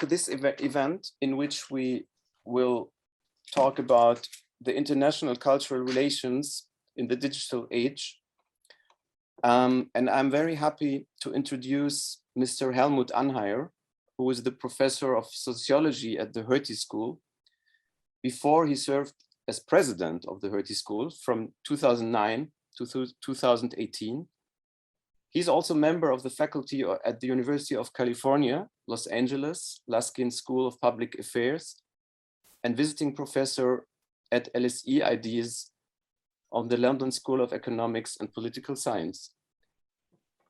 to this event in which we will talk about the international cultural relations in the digital age. And I'm very happy to introduce Mr. Helmut Anheier, who is the professor of sociology at the Hertie School. Before, he served as president of the Hertie School from 2009 to 2018. He's also a member of the faculty at the University of California, Los Angeles, Laskin School of Public Affairs, and visiting professor at LSE Ideas of the London School of Economics and Political Science.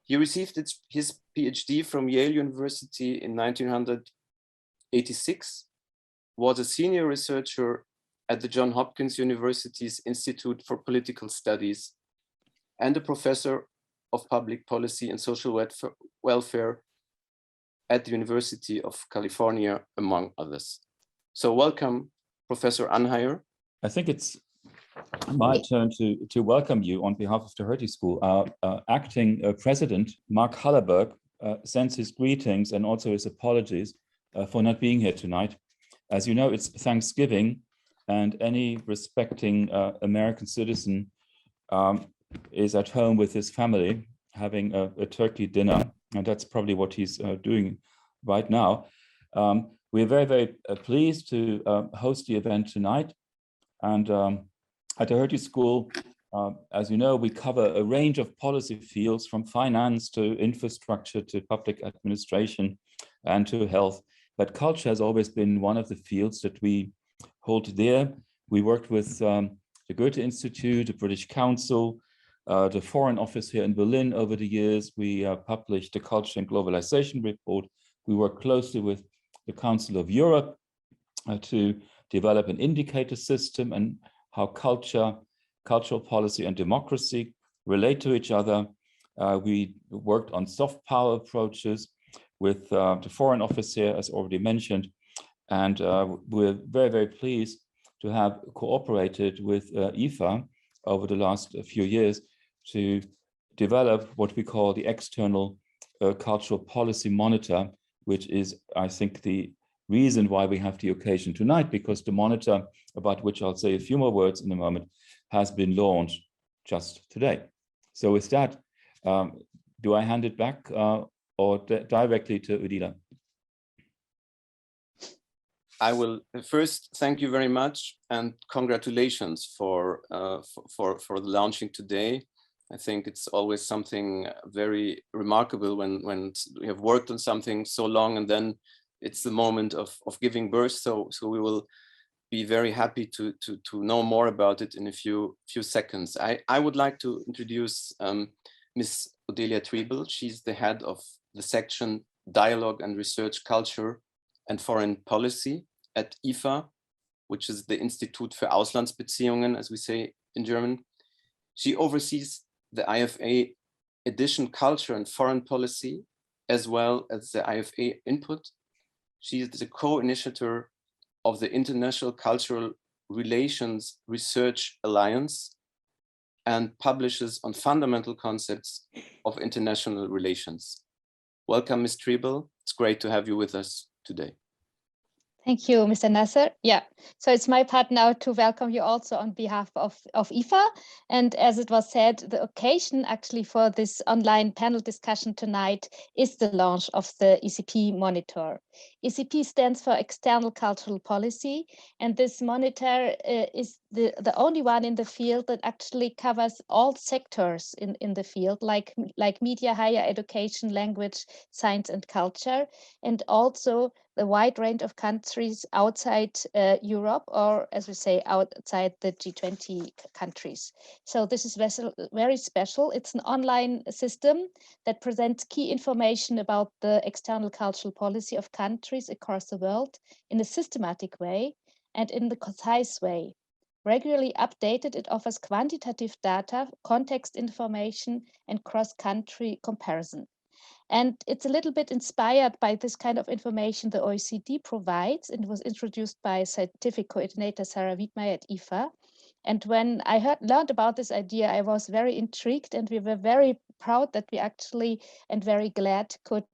He received his PhD from Yale University in 1986, was a senior researcher at the Johns Hopkins University's Institute for Political Studies, and a professor of public policy and social welfare at the University of California, among others. So welcome, Professor Anheier. I think it's my turn to welcome you on behalf of the Hertie School. Our acting president, Mark Hallerberg, sends his greetings and also his apologies for not being here tonight. As you know, it's Thanksgiving, and any respecting American citizen is at home with his family having a turkey dinner, and that's probably what he's doing right now. We're very, very pleased to host the event tonight. And at the Hertie School, as you know, we cover a range of policy fields from finance to infrastructure to public administration and to health. But culture has always been one of the fields that we hold dear. We worked with the Goethe Institute, the British Council, the Foreign Office here in Berlin over the years. We published the Culture and Globalization Report. We work closely with the Council of Europe to develop an indicator system and how culture, cultural policy and democracy relate to each other. We worked on soft power approaches with the Foreign Office here, as already mentioned. And we're very, very pleased to have cooperated with IFA over the last few years to develop what we call the external cultural policy monitor, which is, I think, the reason why we have the occasion tonight, because the monitor, about which I'll say a few more words in a moment, has been launched just today. So with that, do I hand it back or directly to Udila? I will first thank you very much and congratulations for the launching today. I think it's always something very remarkable when we have worked on something so long and then it's the moment of giving birth. So we will be very happy to know more about it in a few seconds. I would like to introduce Ms. Odelia Triebel. She's the head of the section Dialogue and Research Culture and Foreign Policy at IFA, which is the Institut für Auslandsbeziehungen, as we say in German. She oversees the IFA edition Culture and Foreign Policy, as well as the IFA Input. She is the co-initiator of the International Cultural Relations Research Alliance and publishes on fundamental concepts of international relations. Welcome, Ms. Triebel. It's great to have you with us today. Thank you, Mr. Nasr. Yeah, so it's my part now to welcome you also on behalf of IFA. And as it was said, the occasion actually for this online panel discussion tonight is the launch of the ECP Monitor. ECP stands for External Cultural Policy, and this monitor is the only one in the field that actually covers all sectors in the field, like media, higher education, language, science, and culture, and also the wide range of countries outside Europe, or as we say, outside the G20 countries. So this is very special. It's an online system that presents key information about the external cultural policy of countries across the world in a systematic way and in the concise way. Regularly updated, it offers quantitative data, context information, and cross-country comparison. And it's a little bit inspired by this kind of information the OECD provides, and was introduced by scientific coordinator Sarah Wiedmeier at IFA. And when I learned about this idea, I was very intrigued, and we were very proud that we actually, and very glad, could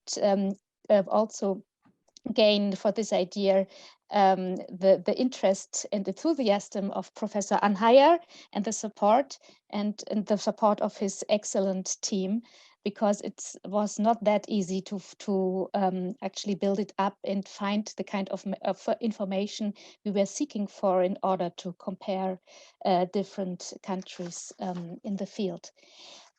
also gain for this idea the interest and enthusiasm of Professor Anheier and the support of his excellent team, because it was not that easy to actually build it up and find the kind of information we were seeking for in order to compare different countries in the field.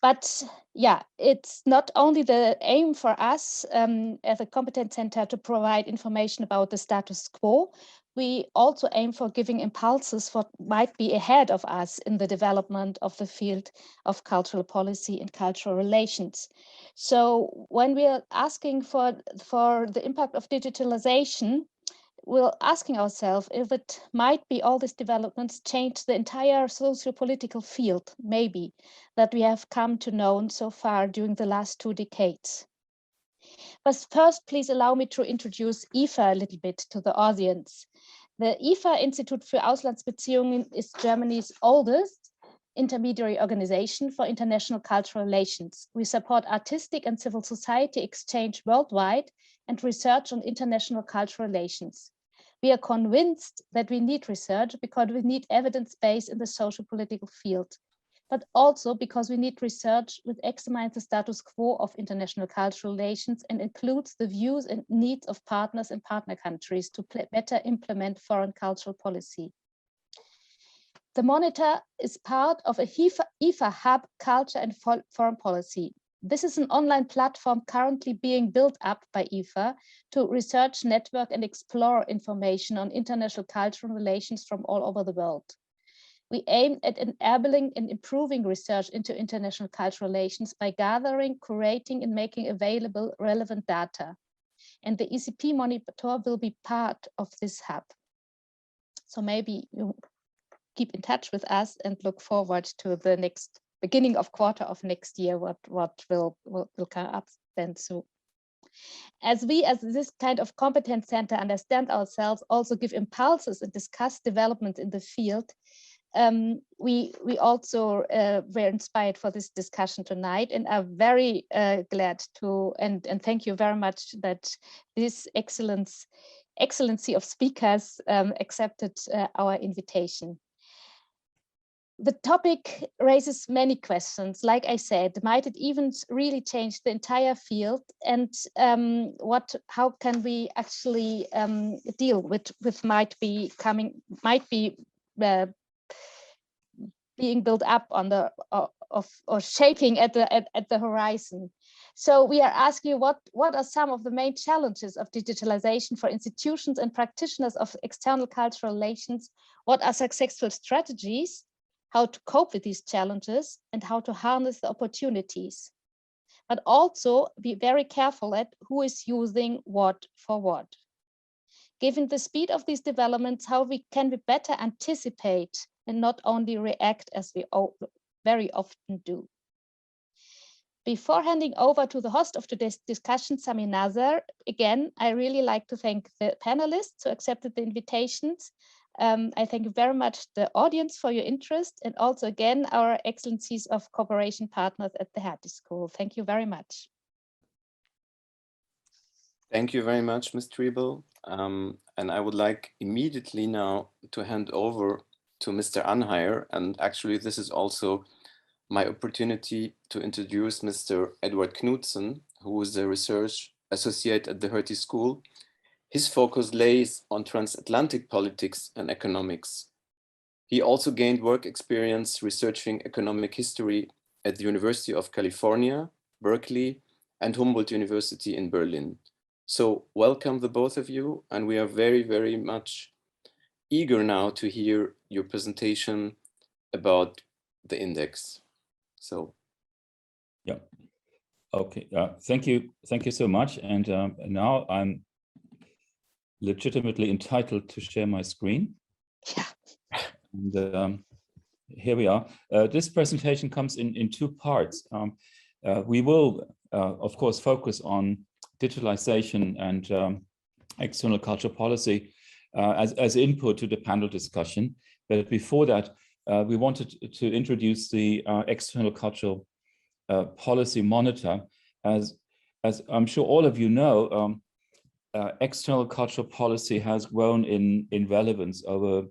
But yeah, it's not only the aim for us as a competence center to provide information about the status quo. We also aim for giving impulses what might be ahead of us in the development of the field of cultural policy and cultural relations. So when we are asking for the impact of digitalization, we're asking ourselves if it might be all these developments change the entire socio-political field, maybe, that we have come to know so far during the last 2 decades. But first, please allow me to introduce IFA a little bit to the audience. The IFA, Institut für Auslandsbeziehungen, is Germany's oldest intermediary organization for international cultural relations. We support artistic and civil society exchange worldwide and research on international cultural relations. We are convinced that we need research because we need evidence base in the social political field, but also because we need research which examines the status quo of international cultural relations and includes the views and needs of partners and partner countries to better implement foreign cultural policy. The Monitor is part of a IFA hub, culture and foreign policy. This is an online platform currently being built up by IFA to research, network and explore information on international cultural relations from all over the world. We aim at enabling and improving research into international cultural relations by gathering, curating and making available relevant data. And the ECP Monitor will be part of this hub. So maybe you keep in touch with us and look forward to the next beginning of quarter of next year, what will come up then soon. As we, as this kind of competence center, understand ourselves, also give impulses and discuss developments in the field, we also were inspired for this discussion tonight and are very glad to, and thank you very much that this excellency of speakers accepted our invitation. The topic raises many questions. Like I said, might it even really change the entire field? And how can we actually deal with might be being built up on the or shaping at the horizon? So we are asking what are some of the main challenges of digitalization for institutions and practitioners of external cultural relations? What are successful strategies? How to cope with these challenges and how to harness the opportunities, but also be very careful at who is using what for what. Given the speed of these developments, how can we better anticipate and not only react as we very often do. Before handing over to the host of today's discussion, Samir Nasr, again, I really like to thank the panelists who accepted the invitations. I thank you very much the audience for your interest, and also again our excellencies of cooperation partners at the Hertie School. Thank you very much. Thank you very much, Ms. Triebel. And I would like immediately now to hand over to Mr. Anheier. And actually, this is also my opportunity to introduce Mr. Edward Knudsen, who is a research associate at the Hertie School. His focus lays on transatlantic politics and economics. He also gained work experience researching economic history at the University of California, Berkeley, and Humboldt University in Berlin. So welcome the both of you, and we are very, very much eager now to hear your presentation about the index. So. Yeah, okay, thank you so much. And now I'm legitimately entitled to share my screen. Yeah. And here we are. This presentation comes in 2 parts. We will, of course, focus on digitalization and external cultural policy as input to the panel discussion. But before that, we wanted to introduce the external cultural policy monitor. As I'm sure all of you know, external cultural policy has grown in relevance over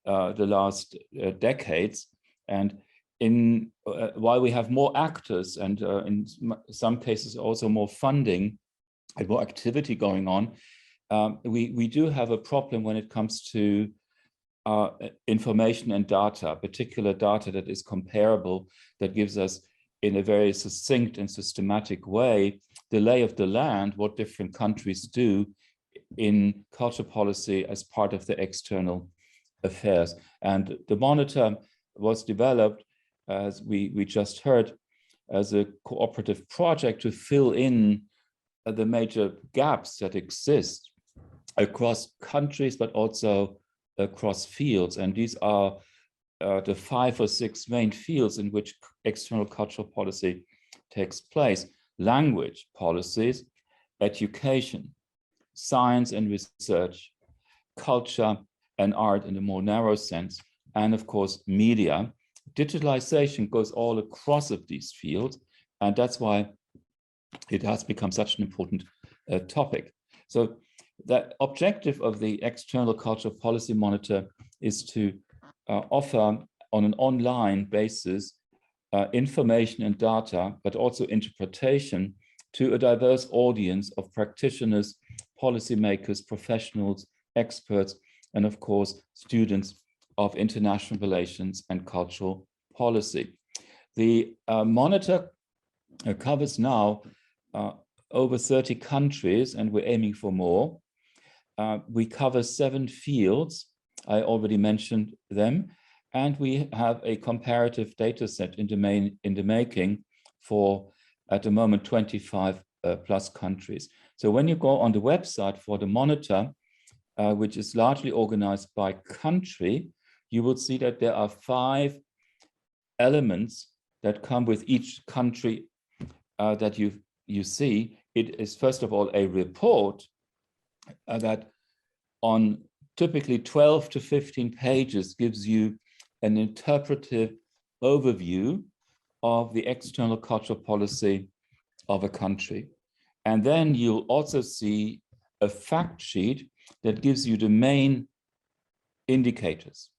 the last decades. And while we have more actors and in some cases also more funding and more activity going on, we do have a problem when it comes to information and data, particular data that is comparable, that gives us in a very succinct and systematic way the lay of the land, what different countries do in cultural policy as part of their external affairs. And the monitor was developed, as we just heard, as a cooperative project to fill in the major gaps that exist across countries, but also across fields. And these are the 5 or 6 main fields in which external cultural policy takes place: language policies, education, science and research, culture and art in a more narrow sense, and of course, media. Digitalization goes all across of these fields, and that's why it has become such an important topic. So the objective of the External Cultural Policy Monitor is to offer on an online basis information and data, but also interpretation to a diverse audience of practitioners, policymakers, professionals, experts, and of course, students of international relations and cultural policy. The monitor covers now over 30 countries, and we're aiming for more. We cover 7 fields. I already mentioned them. And we have a comparative data set in the making for, at the moment, 25 plus countries. So when you go on the website for the monitor, which is largely organized by country, you will see that there are 5 elements that come with each country that you see. It is, first of all, a report that on typically 12 to 15 pages gives you an interpretive overview of the external cultural policy of a country. And then you'll also see a fact sheet that gives you the main indicators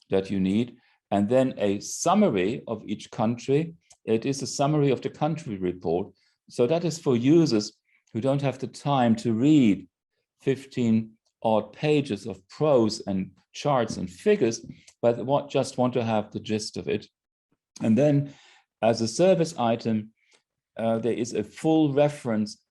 that you need, and then a summary of each country. It is a summary of the country report. So that is for users who don't have the time to read 15 odd pages of prose and charts and figures, but just want to have the gist of it. And then as a service item, there is a full reference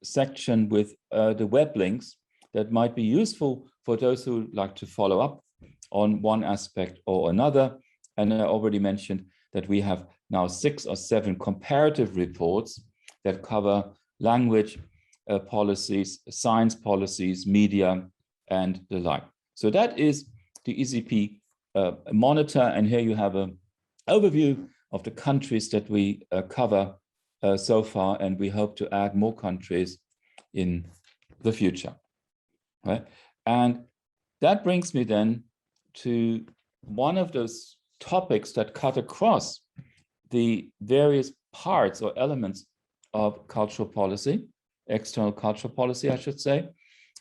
section with the web links that might be useful for those who like to follow up on one aspect or another. And I already mentioned that we have now 6 or 7 comparative reports that cover language policies, science policies, media, and the like. So that is the ECP monitor. And here you have an overview of the countries that we cover so far, and we hope to add more countries in the future. Right? And that brings me then to one of those topics that cut across the various parts or elements of cultural policy, external cultural policy, I should say,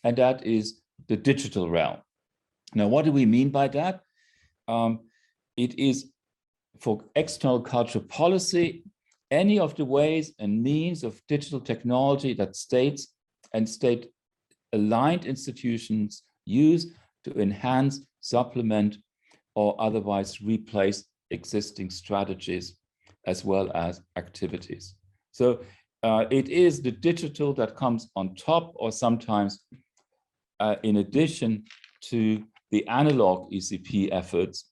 and that is the digital realm. Now, what do we mean by that? It is for external cultural policy, any of the ways and means of digital technology that states and state-aligned institutions use to enhance, supplement, or otherwise replace existing strategies as well as activities. So it is the digital that comes on top or sometimes in addition to the analog ECP efforts,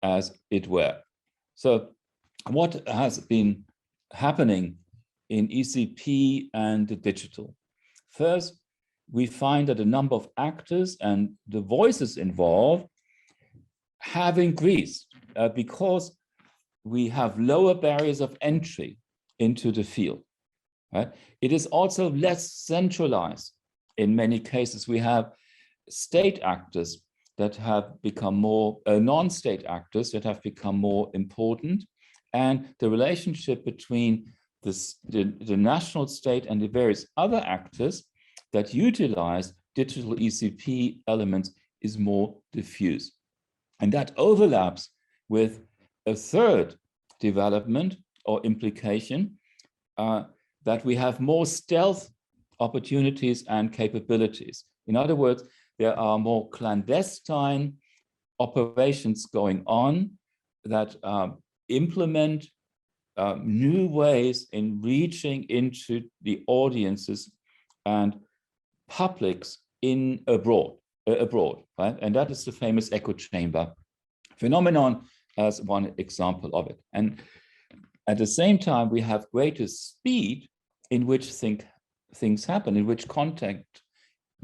as it were. So what has been happening in ECP and the digital? First, we find that a number of actors and the voices involved have increased because we have lower barriers of entry into the field. Right? It is also less centralized in many cases. We have state actors that have become more, non-state actors that have become more important, and the relationship between the national state and the various other actors that utilize digital ECP elements is more diffuse. And that overlaps with a third development or implication, that we have more stealth opportunities and capabilities. In other words, there are more clandestine operations going on that implement new ways in reaching into the audiences and publics abroad, right? And that is the famous echo chamber phenomenon as one example of it. And at the same time, we have greater speed in which things happen, in which content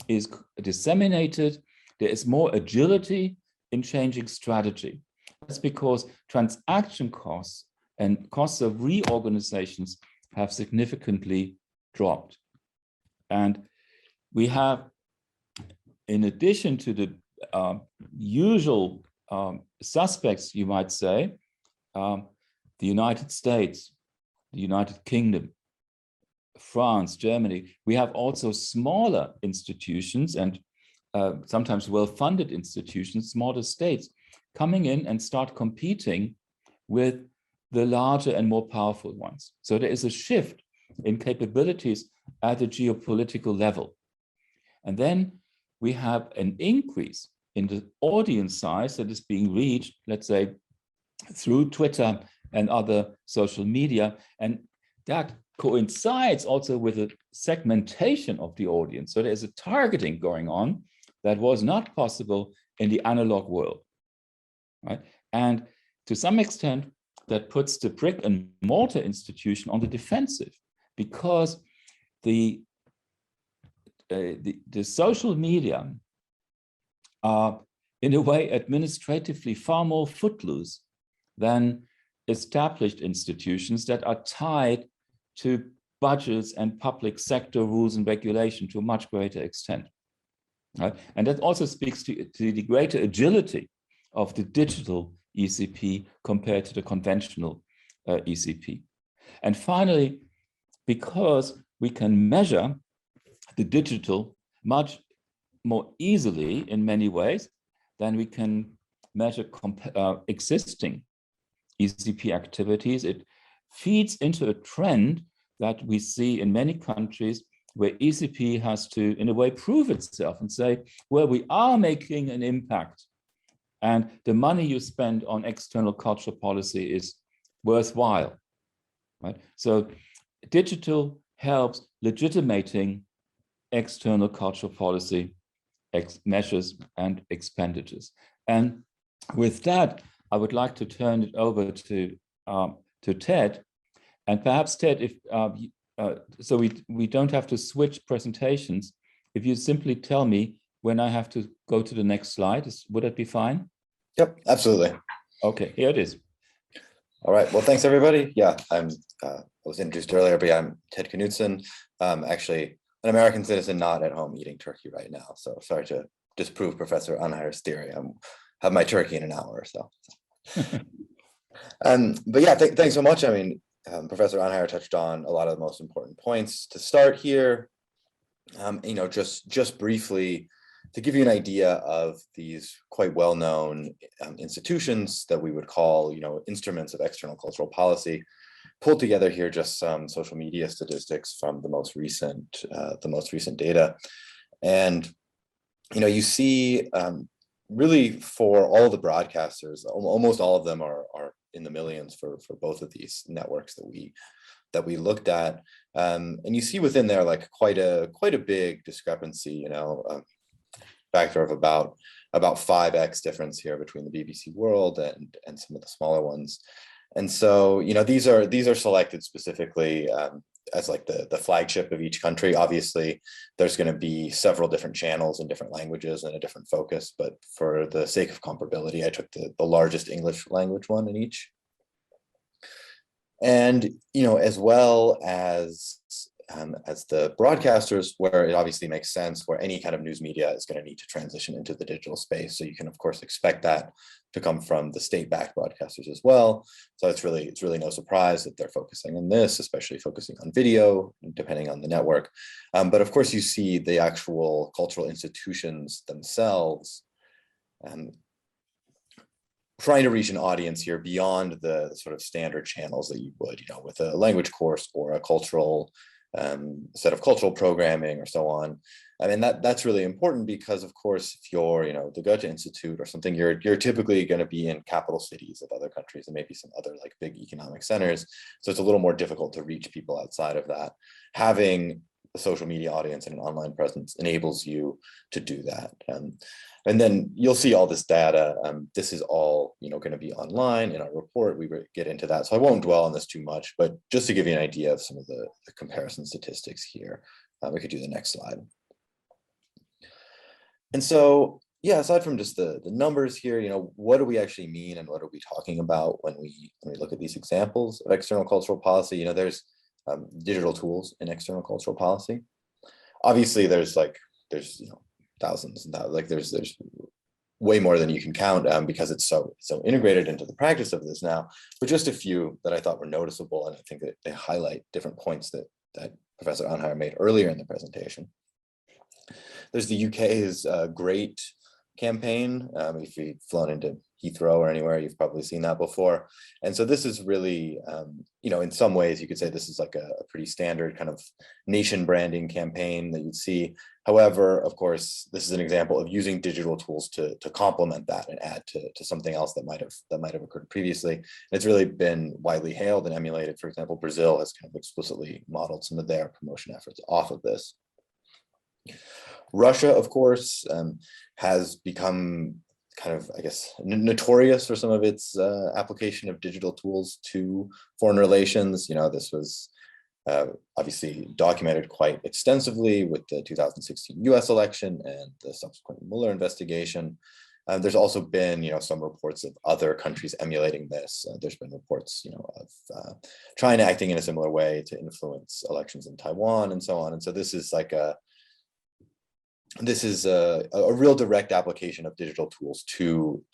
is disseminated. There is more agility in changing strategy. That's because transaction costs and costs of reorganizations have significantly dropped. And we have, in addition to the usual suspects, you might say, the United States, the United Kingdom, France, Germany, we have also smaller institutions and sometimes well-funded institutions, smaller states, coming in and start competing with the larger and more powerful ones. So there is a shift in capabilities at the geopolitical level. And then we have an increase in the audience size that is being reached, let's say, through Twitter and other social media. And that coincides also with a segmentation of the audience. So there's a targeting going on that was not possible in the analog world, right? And to some extent, that puts the brick and mortar institution on the defensive, because the social media are, in a way, administratively far more footloose than established institutions that are tied to budgets and public sector rules and regulation to a much greater extent. Right? And that also speaks to the greater agility of the digital ECP compared to the conventional ECP. And finally, because we can measure the digital much more easily in many ways than we can measure existing ECP activities, it feeds into a trend that we see in many countries where ECP has to, in a way, prove itself and say, well, we are making an impact, and the money you spend on external cultural policy is worthwhile, right? So digital helps legitimating external cultural policy measures and expenditures. And with that, I would like to turn it over to Ted. And perhaps, Ted, if so we don't have to switch presentations. If you simply tell me when I have to go to the next slide, would that be fine? Yep, absolutely. Okay, here it is. All right, well, thanks everybody. Yeah, I was introduced earlier, but yeah, I'm Ted Knudsen, actually an American citizen not at home eating turkey right now. So sorry to disprove Professor Anheier's theory. I have my turkey in an hour or so. But yeah, thanks so much. I mean, Professor Anheier touched on a lot of the most important points. To start here, you know, just briefly to give you an idea of these quite well-known institutions that we would call, you know, instruments of external cultural policy. Pulled together here just some social media statistics from the most recent data, and you know, you see really for all the broadcasters, almost all of them are in the millions for both of these networks that we looked at, and you see within there like quite a big discrepancy, you know, factor of about 5x difference here between the BBC World and some of the smaller ones. And so, you know, these are selected specifically as like the flagship of each country. Obviously, there's going to be several different channels in different languages and a different focus, but for the sake of comparability, I took the largest English language one in each. And, you know, as well as as the broadcasters, where it obviously makes sense, where any kind of news media is going to need to transition into the digital space. So you can, of course, expect that to come from the state-backed broadcasters as well. So it's really no surprise that they're focusing on this, especially focusing on video, depending on the network. But of course, you see the actual cultural institutions themselves trying to reach an audience here beyond the sort of standard channels that you would, with a language course or a cultural set of cultural programming or so on. I mean, that's really important because, of course, if you're, the Goethe Institute or something, you're typically going to be in capital cities of other countries and maybe some other like big economic centers. So it's a little more difficult to reach people outside of that. Having a social media audience and an online presence enables you to do that. And then you'll see all this data. This is all going to be online in our report. We get into that, so I won't dwell on this too much. But just to give you an idea of some of the comparison statistics here, we could do the next slide. And so, yeah, aside from just the numbers here, what do we actually mean and what are we talking about when we look at these examples of external cultural policy? There's digital tools in external cultural policy. Obviously, there's thousands and thousands, like there's way more than you can count because it's so integrated into the practice of this now. But just a few that I thought were noticeable, and I think that they highlight different points that Professor Anheier made earlier in the presentation. There's the UK's Great campaign. If you've flown into Heathrow or anywhere, you've probably seen that before. And so this is really, in some ways you could say this is like a pretty standard kind of nation branding campaign that you'd see. However, of course, this is an example of using digital tools to complement that and add to something else that might have occurred previously. And it's really been widely hailed and emulated. For example, Brazil has kind of explicitly modeled some of their promotion efforts off of this. Russia, of course, has become kind of, I guess, notorious for some of its application of digital tools to foreign relations. This was obviously documented quite extensively with the 2016 US election and the subsequent Mueller investigation. There's also been, some reports of other countries emulating this. There's been reports, of China acting in a similar way to influence elections in Taiwan and so on. And so this is like a real direct application of digital tools to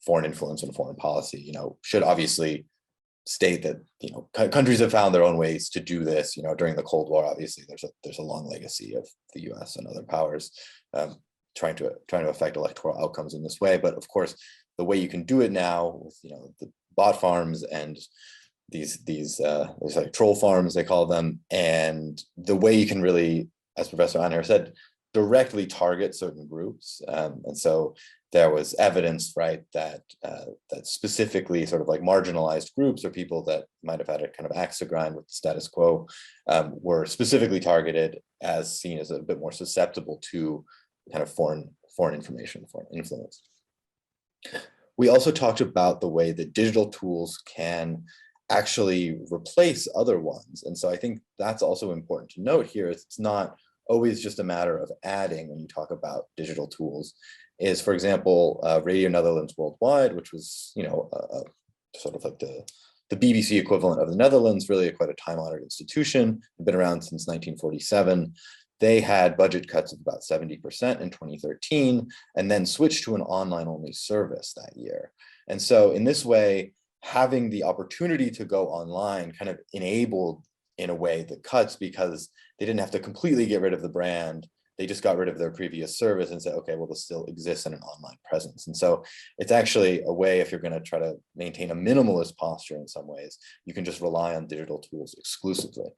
foreign influence and foreign policy. Should obviously state that countries have found their own ways to do this. During the Cold War, obviously there's a long legacy of the U.S. and other powers trying to affect electoral outcomes in this way. But of course, the way you can do it now with the bot farms and these like troll farms, they call them, and the way you can really, as Professor Anheier said, directly target certain groups. And so there was evidence, right, that specifically sort of like marginalized groups or people that might have had a kind of axe to grind with the status quo were specifically targeted as seen as a bit more susceptible to kind of foreign information, foreign influence. We also talked about the way that digital tools can actually replace other ones. And so I think that's also important to note here. It's not always just a matter of adding when you talk about digital tools. Is, for example, Radio Netherlands Worldwide, which was, sort of like the BBC equivalent of the Netherlands, really quite a time-honored institution, been around since 1947. They had budget cuts of about 70% in 2013, and then switched to an online-only service that year. And so in this way, having the opportunity to go online kind of enabled, in a way, the cuts, because they didn't have to completely get rid of the brand. They just got rid of their previous service and said, okay, well, this still exists in an online presence. And so it's actually a way, if you're going to try to maintain a minimalist posture in some ways, you can just rely on digital tools exclusively.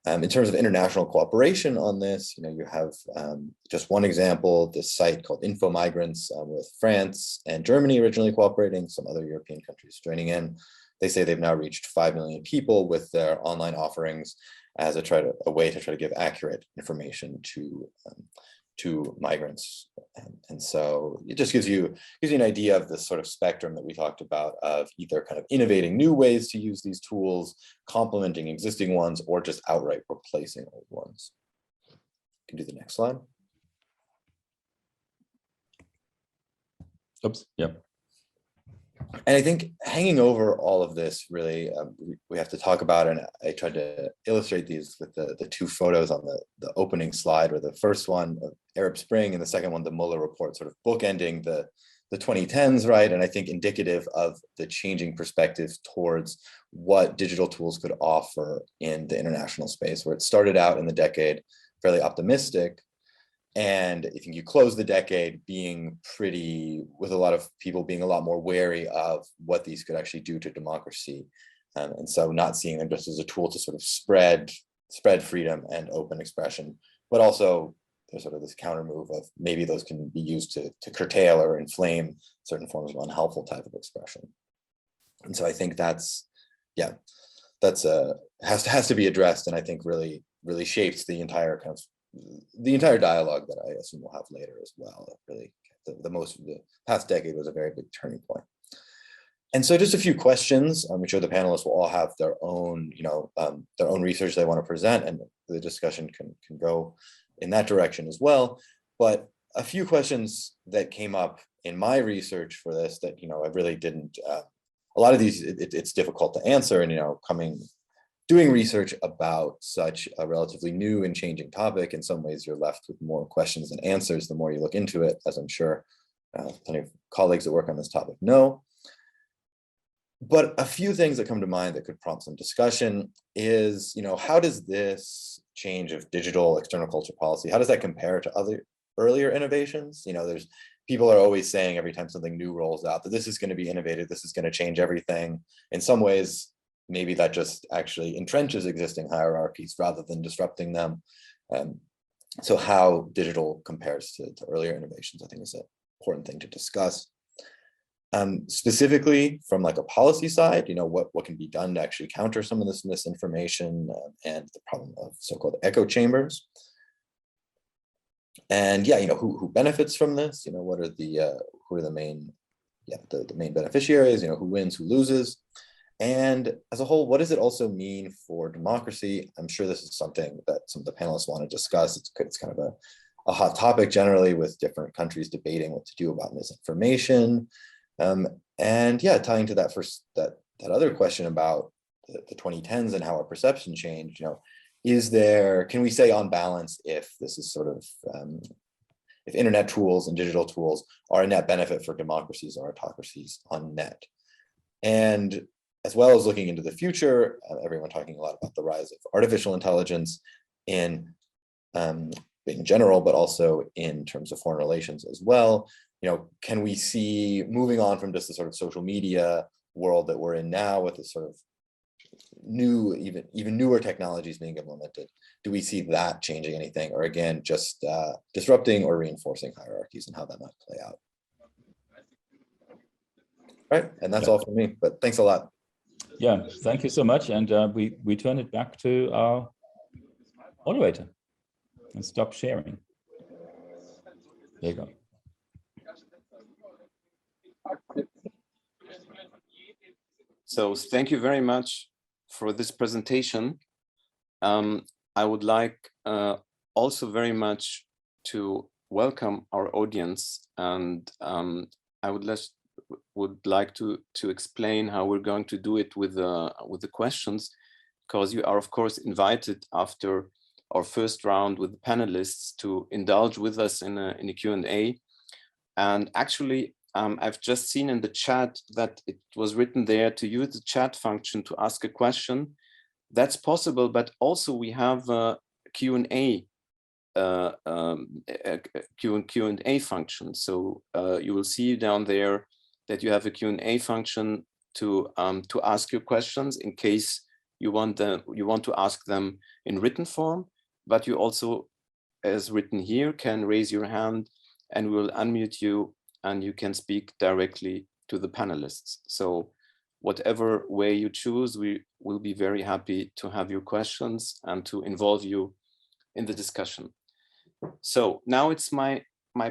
In terms of international cooperation on this, you have just one example, this site called Info Migrants with France and Germany originally cooperating, some other European countries joining in. They say they've now reached 5 million people with their online offerings as a way to try to give accurate information to migrants. And so it just gives you an idea of this sort of spectrum that we talked about of either kind of innovating new ways to use these tools, complementing existing ones, or just outright replacing old ones. You can do the next slide. Oops, yep. And I think hanging over all of this, really, we have to talk about, and I tried to illustrate these with the two photos on the opening slide, where the first one of Arab Spring and the second one, the Mueller report, sort of bookending the 2010s, right? And I think indicative of the changing perspective towards what digital tools could offer in the international space, where it started out in the decade fairly optimistic. And I think you close the decade being with a lot of people being a lot more wary of what these could actually do to democracy. And so not seeing them just as a tool to sort of spread freedom and open expression, but also there's sort of this counter move of maybe those can be used to curtail or inflame certain forms of unhelpful type of expression. And so I think has to be addressed, and I think really shapes the entire dialogue that I assume we'll have later as well. Really, the past decade was a very big turning point. And so just a few questions. I'm sure the panelists will all have their own research they want to present, and the discussion can go in that direction as well. But a few questions that came up in my research for this that, I really didn't, a lot of these, it's difficult to answer, and, doing research about such a relatively new and changing topic, in some ways you're left with more questions than answers the more you look into it, as I'm sure plenty of colleagues that work on this topic know. But a few things that come to mind that could prompt some discussion is, how does this change of digital external culture policy, how does that compare to other earlier innovations? There's people are always saying every time something new rolls out that this is going to be innovative, this is going to change everything. In some ways, maybe that just actually entrenches existing hierarchies rather than disrupting them. So how digital compares to earlier innovations, I think, is an important thing to discuss. Specifically from like a policy side, what can be done to actually counter some of this misinformation and the problem of so-called echo chambers. And who benefits from this? What are who are the main beneficiaries? Who wins, who loses? And as a whole, what does it also mean for democracy? I'm sure this is something that some of the panelists want to discuss. It's kind of a hot topic generally, with different countries debating what to do about misinformation. And tying to that other question about the 2010s and how our perception changed, can we say on balance if this is sort of, if internet tools and digital tools are a net benefit for democracies or autocracies on net? And as well as looking into the future, everyone talking a lot about the rise of artificial intelligence in general, but also in terms of foreign relations as well. Can we see, moving on from just the sort of social media world that we're in now with this sort of new, even newer technologies being implemented, do we see that changing anything, or again, just disrupting or reinforcing hierarchies, and how that might play out? Right, and that's all from me, but thanks a lot. Yeah, thank you so much. And we turn it back to our moderator and stop sharing. There you go. So thank you very much for this presentation. I would like also very much to welcome our audience, and I would like to explain how we're going to do it with the questions, because you are of course invited after our first round with the panelists to indulge with us in a Q&A. And actually, I've just seen in the chat that it was written there to use the chat function to ask a question. That's possible, but also we have a Q&A function. So you will see down there that you have a Q&A function to ask your questions in case you want to ask them in written form. But you also, as written here, can raise your hand, and we will unmute you, and you can speak directly to the panelists. So whatever way you choose, we will be very happy to have your questions and to involve you in the discussion. So now it's my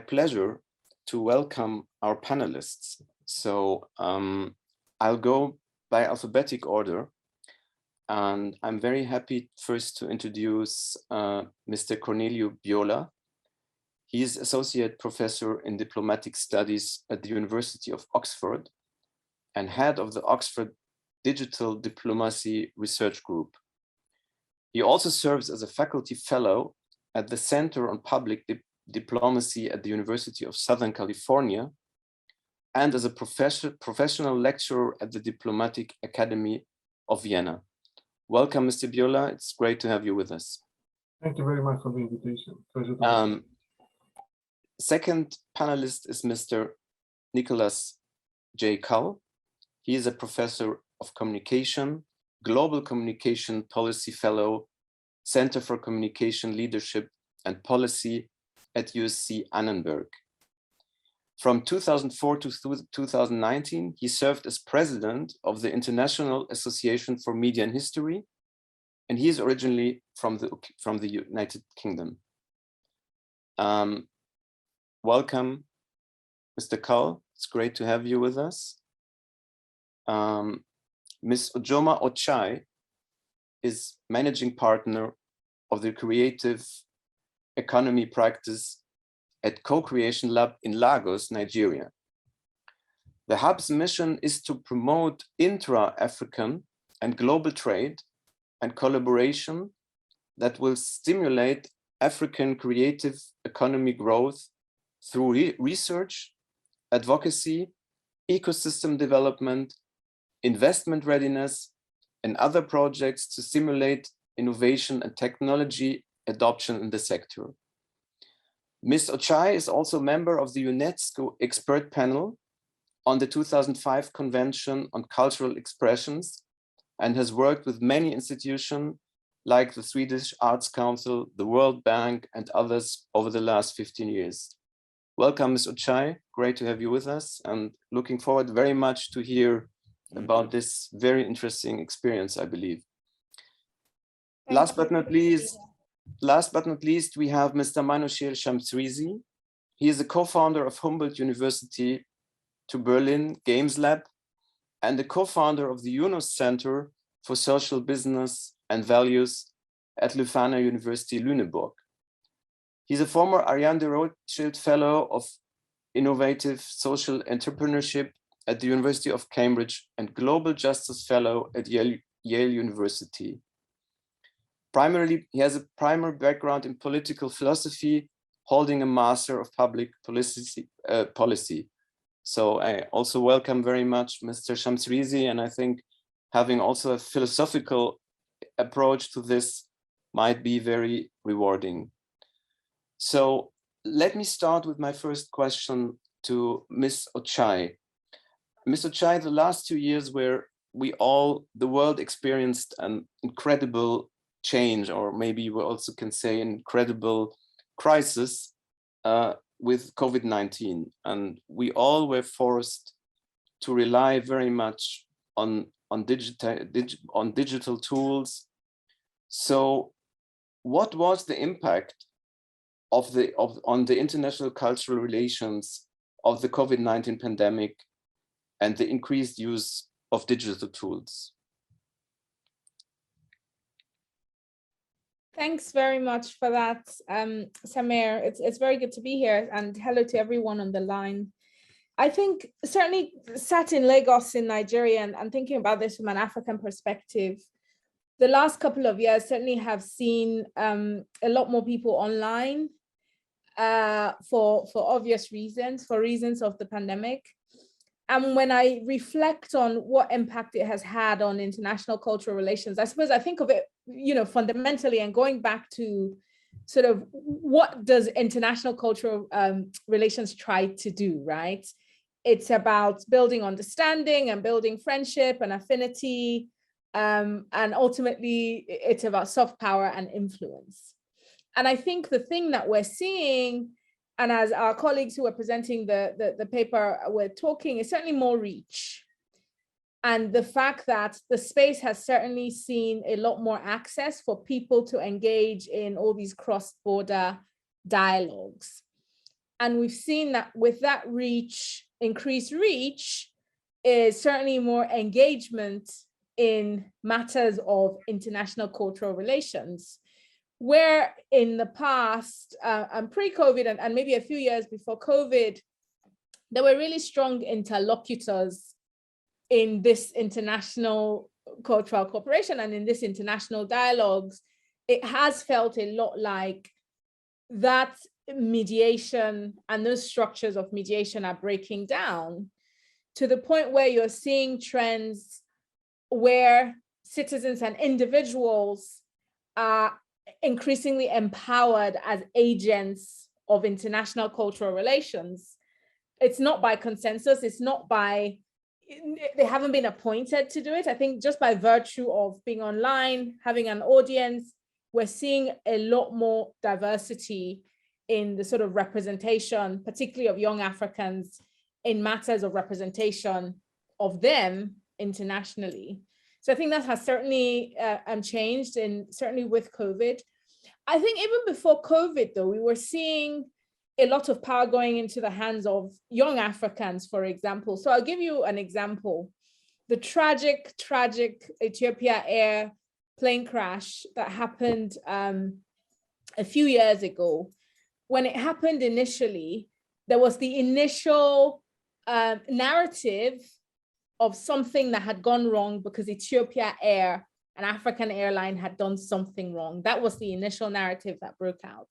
pleasure to welcome our panelists. So I'll go by alphabetic order, and I'm very happy first to introduce Mr. Corneliu Bjola. He is Associate Professor in Diplomatic Studies at the University of Oxford, and head of the Oxford Digital Diplomacy Research Group. He also serves as a faculty fellow at the Center on Public Diplomacy at the University of Southern California, and as a professional lecturer at the Diplomatic Academy of Vienna. Welcome, Mr. Bjola. It's great to have you with us. Thank you very much for the invitation. Pleasure to be Second panelist is Mr. Nicholas J Khal. He is a professor of communication, global communication policy fellow, Center for Communication Leadership and Policy at USC Annenberg. From 2004 to 2019, he served as president of the International Association for Media and History, and he is originally from the United Kingdom. Welcome, Mr. Cull. It's great to have you with us. Ms. Ojoma Ochai is managing partner of the Creative Economy Practice at Co-Creation Lab in Lagos, Nigeria. The hub's mission is to promote intra-African and global trade and collaboration that will stimulate African creative economy growth through research, advocacy, ecosystem development, investment readiness, and other projects to stimulate innovation and technology adoption in the sector. Ms. Ochai is also a member of the UNESCO expert panel on the 2005 Convention on Cultural Expressions and has worked with many institutions like the Swedish Arts Council, the World Bank, and others over the last 15 years. Welcome, Ms. Ochai. Great to have you with us and looking forward very much to hear about this very interesting experience, I believe. Last but not least, we have Mr. Manouchehr Shamsrizi. He is the co-founder of Humboldt University to Berlin Games Lab and the co-founder of the Yunus Center for Social Business and Values at Leuphana University Lüneburg. He's a former Ariane de Rothschild Fellow of Innovative Social Entrepreneurship at the University of Cambridge and Global Justice Fellow at Yale University. Primarily, he has a primary background in political philosophy, holding a Master of Public Policy. So I also welcome very much Mr. Shamsrizi, and I think having also a philosophical approach to this might be very rewarding. So let me start with my first question to Ms. Ochai. Ms. Ochai, the last 2 years where the world experienced an incredible change, or maybe we also can say incredible crisis with COVID-19. And we all were forced to rely very much on digital tools. So what was the impact on the international cultural relations of the COVID-19 pandemic and the increased use of digital tools? Thanks very much for that, Samir. It's very good to be here, and hello to everyone on the line. I think certainly sat in Lagos in Nigeria and thinking about this from an African perspective, the last couple of years certainly have seen a lot more people online for obvious reasons, for reasons of the pandemic. And when I reflect on what impact it has had on international cultural relations, I suppose I think of it, fundamentally, and going back to sort of what does international cultural relations try to do, right? It's about building understanding and building friendship and affinity. And ultimately, it's about soft power and influence. And I think the thing that we're seeing, and as our colleagues who are presenting the paper were talking, is certainly more reach. And the fact that the space has certainly seen a lot more access for people to engage in all these cross-border dialogues. And we've seen that with that reach, increased reach, is certainly more engagement in matters of international cultural relations, where in the past and pre-COVID and maybe a few years before COVID, there were really strong interlocutors in this international cultural cooperation and in this international dialogues, it has felt a lot like that mediation and those structures of mediation are breaking down to the point where you're seeing trends where citizens and individuals are increasingly empowered as agents of international cultural relations. It's not by consensus, it's not by, they haven't been appointed to do it. I think just by virtue of being online, having an audience, we're seeing a lot more diversity in the sort of representation, particularly of young Africans, in matters of representation of them internationally. So I think that has certainly changed, and certainly with COVID. I think even before COVID, though, we were seeing a lot of power going into the hands of young Africans, for example. So I'll give you an example. The tragic Ethiopia Air plane crash that happened a few years ago. When it happened initially, there was the initial narrative of something that had gone wrong because Ethiopia Air, an African airline, had done something wrong. That was the initial narrative that broke out.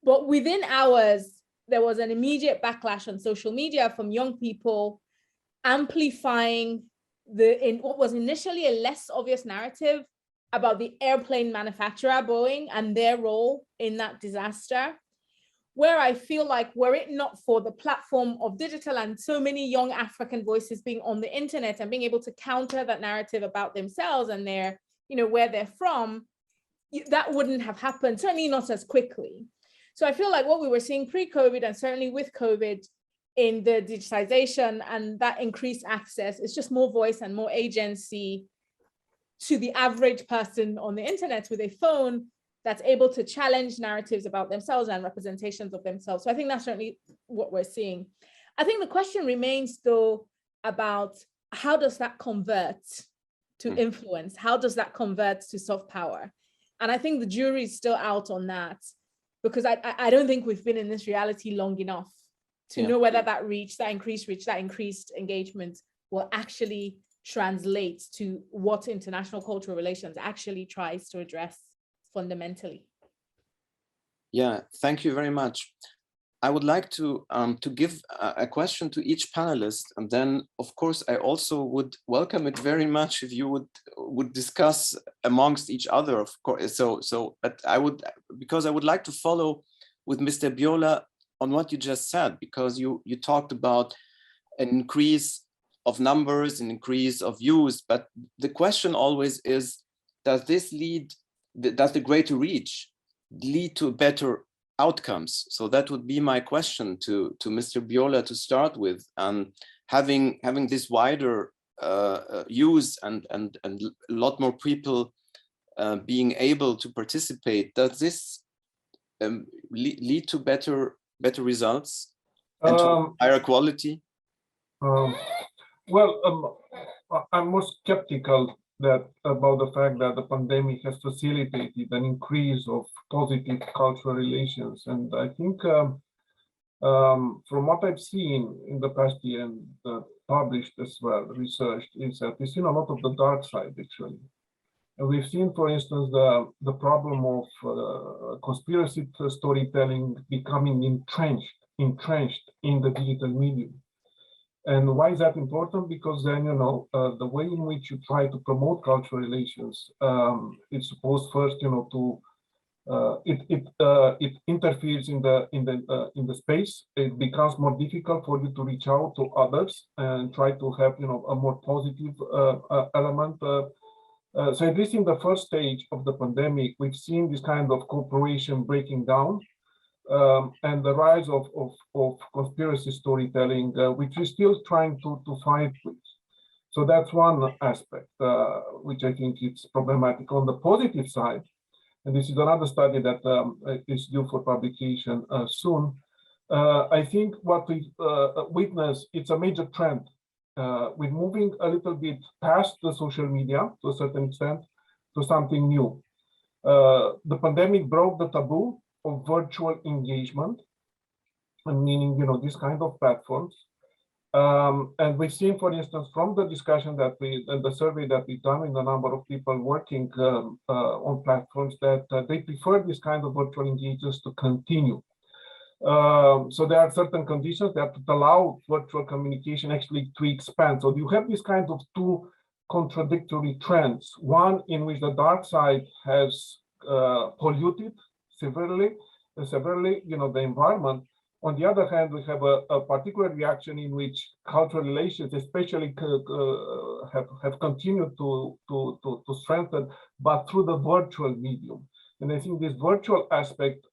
But within hours, there was an immediate backlash on social media from young people amplifying what was initially a less obvious narrative about the airplane manufacturer, Boeing, and their role in that disaster, where I feel like were it not for the platform of digital and so many young African voices being on the internet and being able to counter that narrative about themselves and their, where they're from, that wouldn't have happened, certainly not as quickly. So I feel like what we were seeing pre-COVID and certainly with COVID in the digitization and that increased access is just more voice and more agency to the average person on the internet with a phone that's able to challenge narratives about themselves and representations of themselves. So I think that's certainly what we're seeing. I think the question remains, though, about how does that convert to influence? How does that convert to soft power? And I think the jury is still out on that, because I don't think we've been in this reality long enough to know whether that reach, that increased engagement will actually translate to what international cultural relations actually tries to address fundamentally. Yeah, thank you very much. I would like to give a question to each panelist, and then, of course, I also would welcome it very much if you would discuss amongst each other, of course. But I would like to follow with Mr. Bjola on what you just said, because you talked about an increase of numbers, an increase of views, but the question always is, does the greater reach lead to better outcomes? So that would be my question to Mr. Bjola to start with. Having this wider use and a lot more people being able to participate, does this lead to better results and to higher quality? Well, I'm more skeptical about the fact that the pandemic has facilitated an increase of positive cultural relations. And I think from what I've seen in the past year and published as well, researched, is that we've seen a lot of the dark side, actually. And we've seen, for instance, the problem of conspiracy storytelling becoming entrenched in the digital medium. And why is that important? Because then, the way in which you try to promote cultural relations, it's supposed first, it interferes in the space. It becomes more difficult for you to reach out to others and try to have, a more positive element. So at least in the first stage of the pandemic, we've seen this kind of cooperation breaking down. And the rise of conspiracy storytelling, which we're still trying to fight with. So that's one aspect, which I think is problematic. On the positive side, and this is another study that is due for publication soon, I think what we witness, it's a major trend. We're moving a little bit past the social media to a certain extent to something new. The pandemic broke the taboo of virtual engagement, and meaning, these kind of platforms. And we've seen, for instance, from the discussion that and the survey that we've done in the number of people working on platforms, that they prefer this kind of virtual engagements to continue. So there are certain conditions that allow virtual communication actually to expand. So you have this kind of two contradictory trends. One in which the dark side has polluted severely, the environment. On the other hand, we have a particular reaction in which cultural relations, especially, have continued to strengthen, but through the virtual medium. And I think this virtual aspect,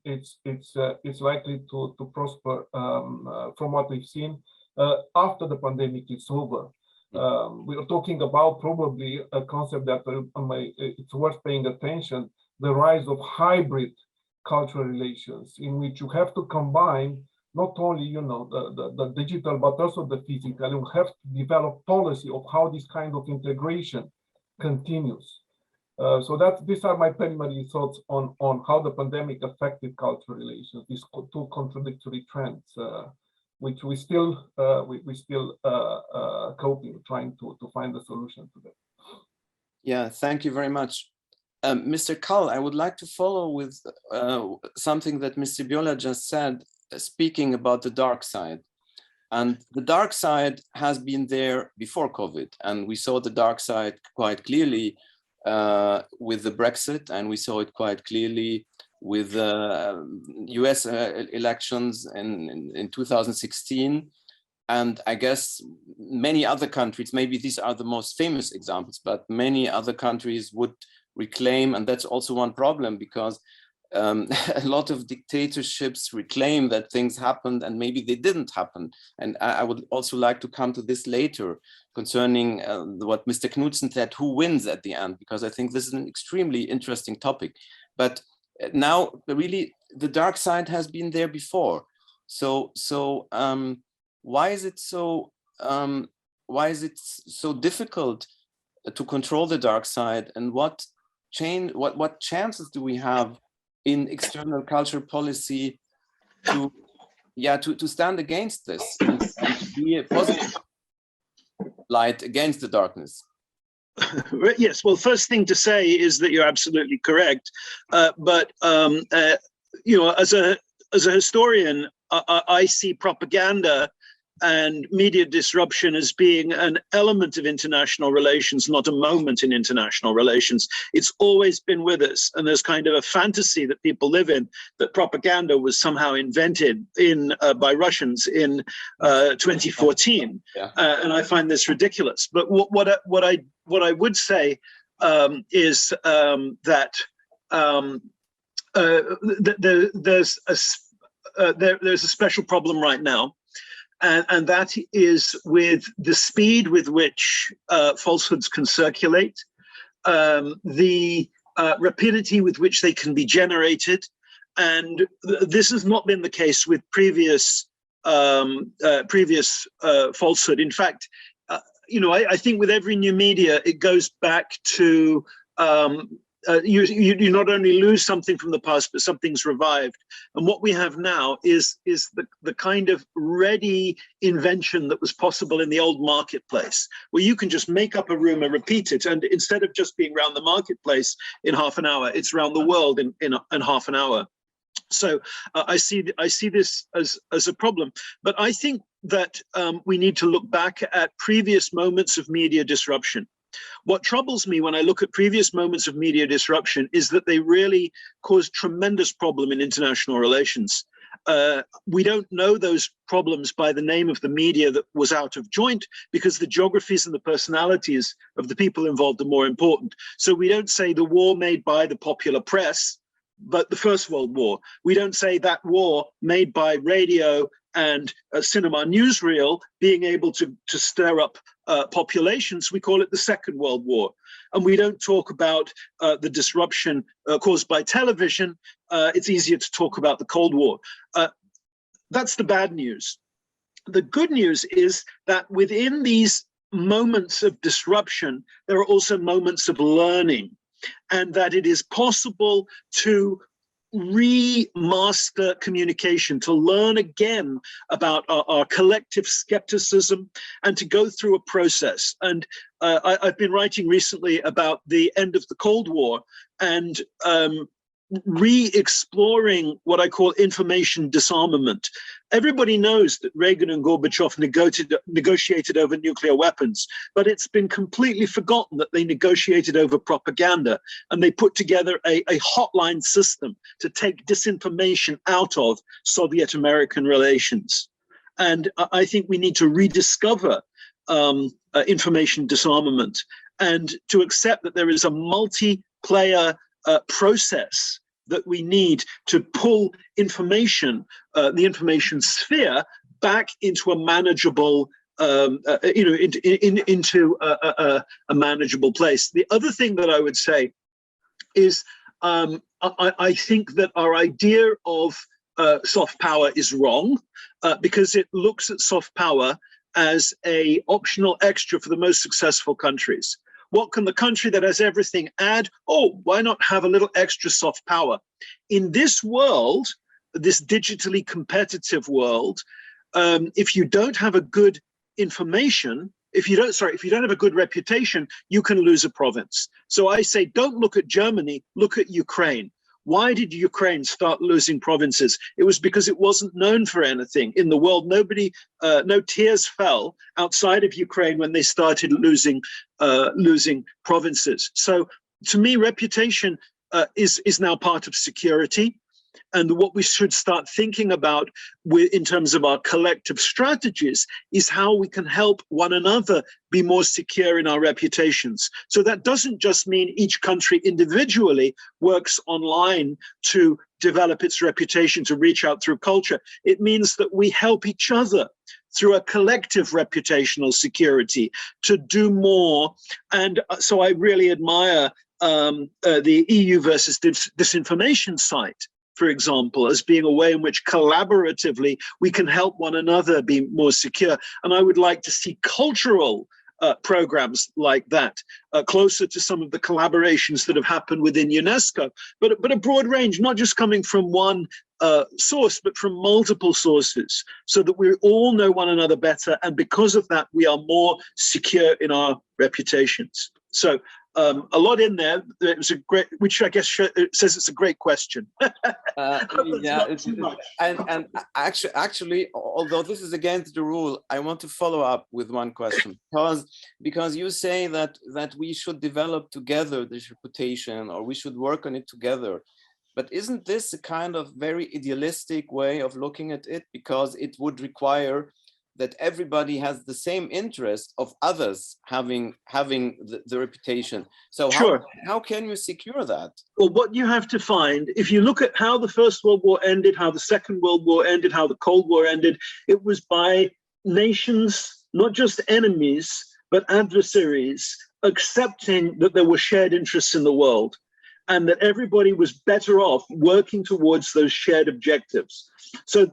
it's likely to prosper from what we've seen after the pandemic is over. We are talking about probably a concept that it's worth paying attention: the rise of hybrid cultural relations, in which you have to combine not only the digital but also the physical. You have to develop policy of how this kind of integration continues. So these are my preliminary thoughts on how the pandemic affected cultural relations. These two contradictory trends, which we still coping, trying to find a solution to them. Yeah, thank you very much. Mr. Cull, I would like to follow with something that Mr. Bjola just said, speaking about the dark side. And the dark side has been there before COVID, and we saw the dark side quite clearly with the Brexit, and we saw it quite clearly with the US elections in 2016. And I guess many other countries, maybe these are the most famous examples, but many other countries would reclaim, and that's also one problem, because a lot of dictatorships reclaim that things happened and maybe they didn't happen. And I would also like to come to this later concerning what Mr. Knudsen said, who wins at the end, because I think this is an extremely interesting topic. But now really the dark side has been there before. So why is it so difficult to control the dark side, and what chances do we have in external cultural policy to stand against this and to be a positive light against the darkness? Yes, well, first thing to say is that you're absolutely correct. But as a historian, I see propaganda and media disruption as being an element of international relations, not a moment in international relations. It's always been with us. And there's kind of a fantasy that people live in that propaganda was somehow invented by Russians in 2014. Yeah. And I find this ridiculous. But what I would say is that there's a special problem right now. And that is with the speed with which falsehoods can circulate, the rapidity with which they can be generated. And this has not been the case with previous falsehood. In fact, I think with every new media, it goes back to you not only lose something from the past, but something's revived. And what we have now is the kind of ready invention that was possible in the old marketplace, where you can just make up a rumor, repeat it, and instead of just being around the marketplace in half an hour, it's around the world in half an hour. So I see this as a problem. But I think that we need to look back at previous moments of media disruption. What troubles me when I look at previous moments of media disruption is that they really caused tremendous problem in international relations. We don't know those problems by the name of the media that was out of joint, because the geographies and the personalities of the people involved are more important. So we don't say the war made by the popular press, but the First World War. We don't say that war made by radio and cinema newsreel being able to stir up populations. We call it the Second World War. And we don't talk about the disruption caused by television. It's easier to talk about the Cold War. That's the bad news. The good news is that within these moments of disruption, there are also moments of learning, and that it is possible to remaster communication, to learn again about our collective skepticism, and to go through a process. And I've been writing recently about the end of the Cold War, and re-exploring what I call information disarmament. Everybody knows that Reagan and Gorbachev negotiated over nuclear weapons, but it's been completely forgotten that they negotiated over propaganda, and they put together a hotline system to take disinformation out of Soviet-American relations. And I think we need to rediscover information disarmament, and to accept that there is a multiplayer process that we need to pull information, the information sphere, back into a manageable, into a manageable place. The other thing that I would say is, I think that our idea of soft power is wrong, because it looks at soft power as an optional extra for the most successful countries. What can the country that has everything add? Oh, why not have a little extra soft power? In this world, this digitally competitive world, if you don't have a good information, if you don't have a good reputation, you can lose a province. So I say, don't look at Germany, look at Ukraine. Why did Ukraine start losing provinces? It was because it wasn't known for anything in the world. No tears fell outside of Ukraine when they started losing provinces. So to me, reputation is now part of security. And what we should start thinking about in terms of our collective strategies is how we can help one another be more secure in our reputations. So that doesn't just mean each country individually works online to develop its reputation, to reach out through culture. It means that we help each other through a collective reputational security to do more. And so I really admire the EU versus disinformation site, for example, as being a way in which collaboratively we can help one another be more secure. And I would like to see cultural programs like that, closer to some of the collaborations that have happened within UNESCO, but a broad range, not just coming from one source, but from multiple sources, so that we all know one another better. And because of that, we are more secure in our reputations. So a lot in there. It was a great, which I guess says it's a great question. Yeah, and actually, although this is against the rule, I want to follow up with one question, because you say that we should develop together this reputation, or we should work on it together. But isn't this a kind of very idealistic way of looking at it? Because it would require that everybody has the same interest of others having the reputation. So sure. How can you secure that? Well, what you have to find, if you look at how the First World War ended, how the Second World War ended, how the Cold War ended, it was by nations, not just enemies, but adversaries, accepting that there were shared interests in the world, and that everybody was better off working towards those shared objectives. So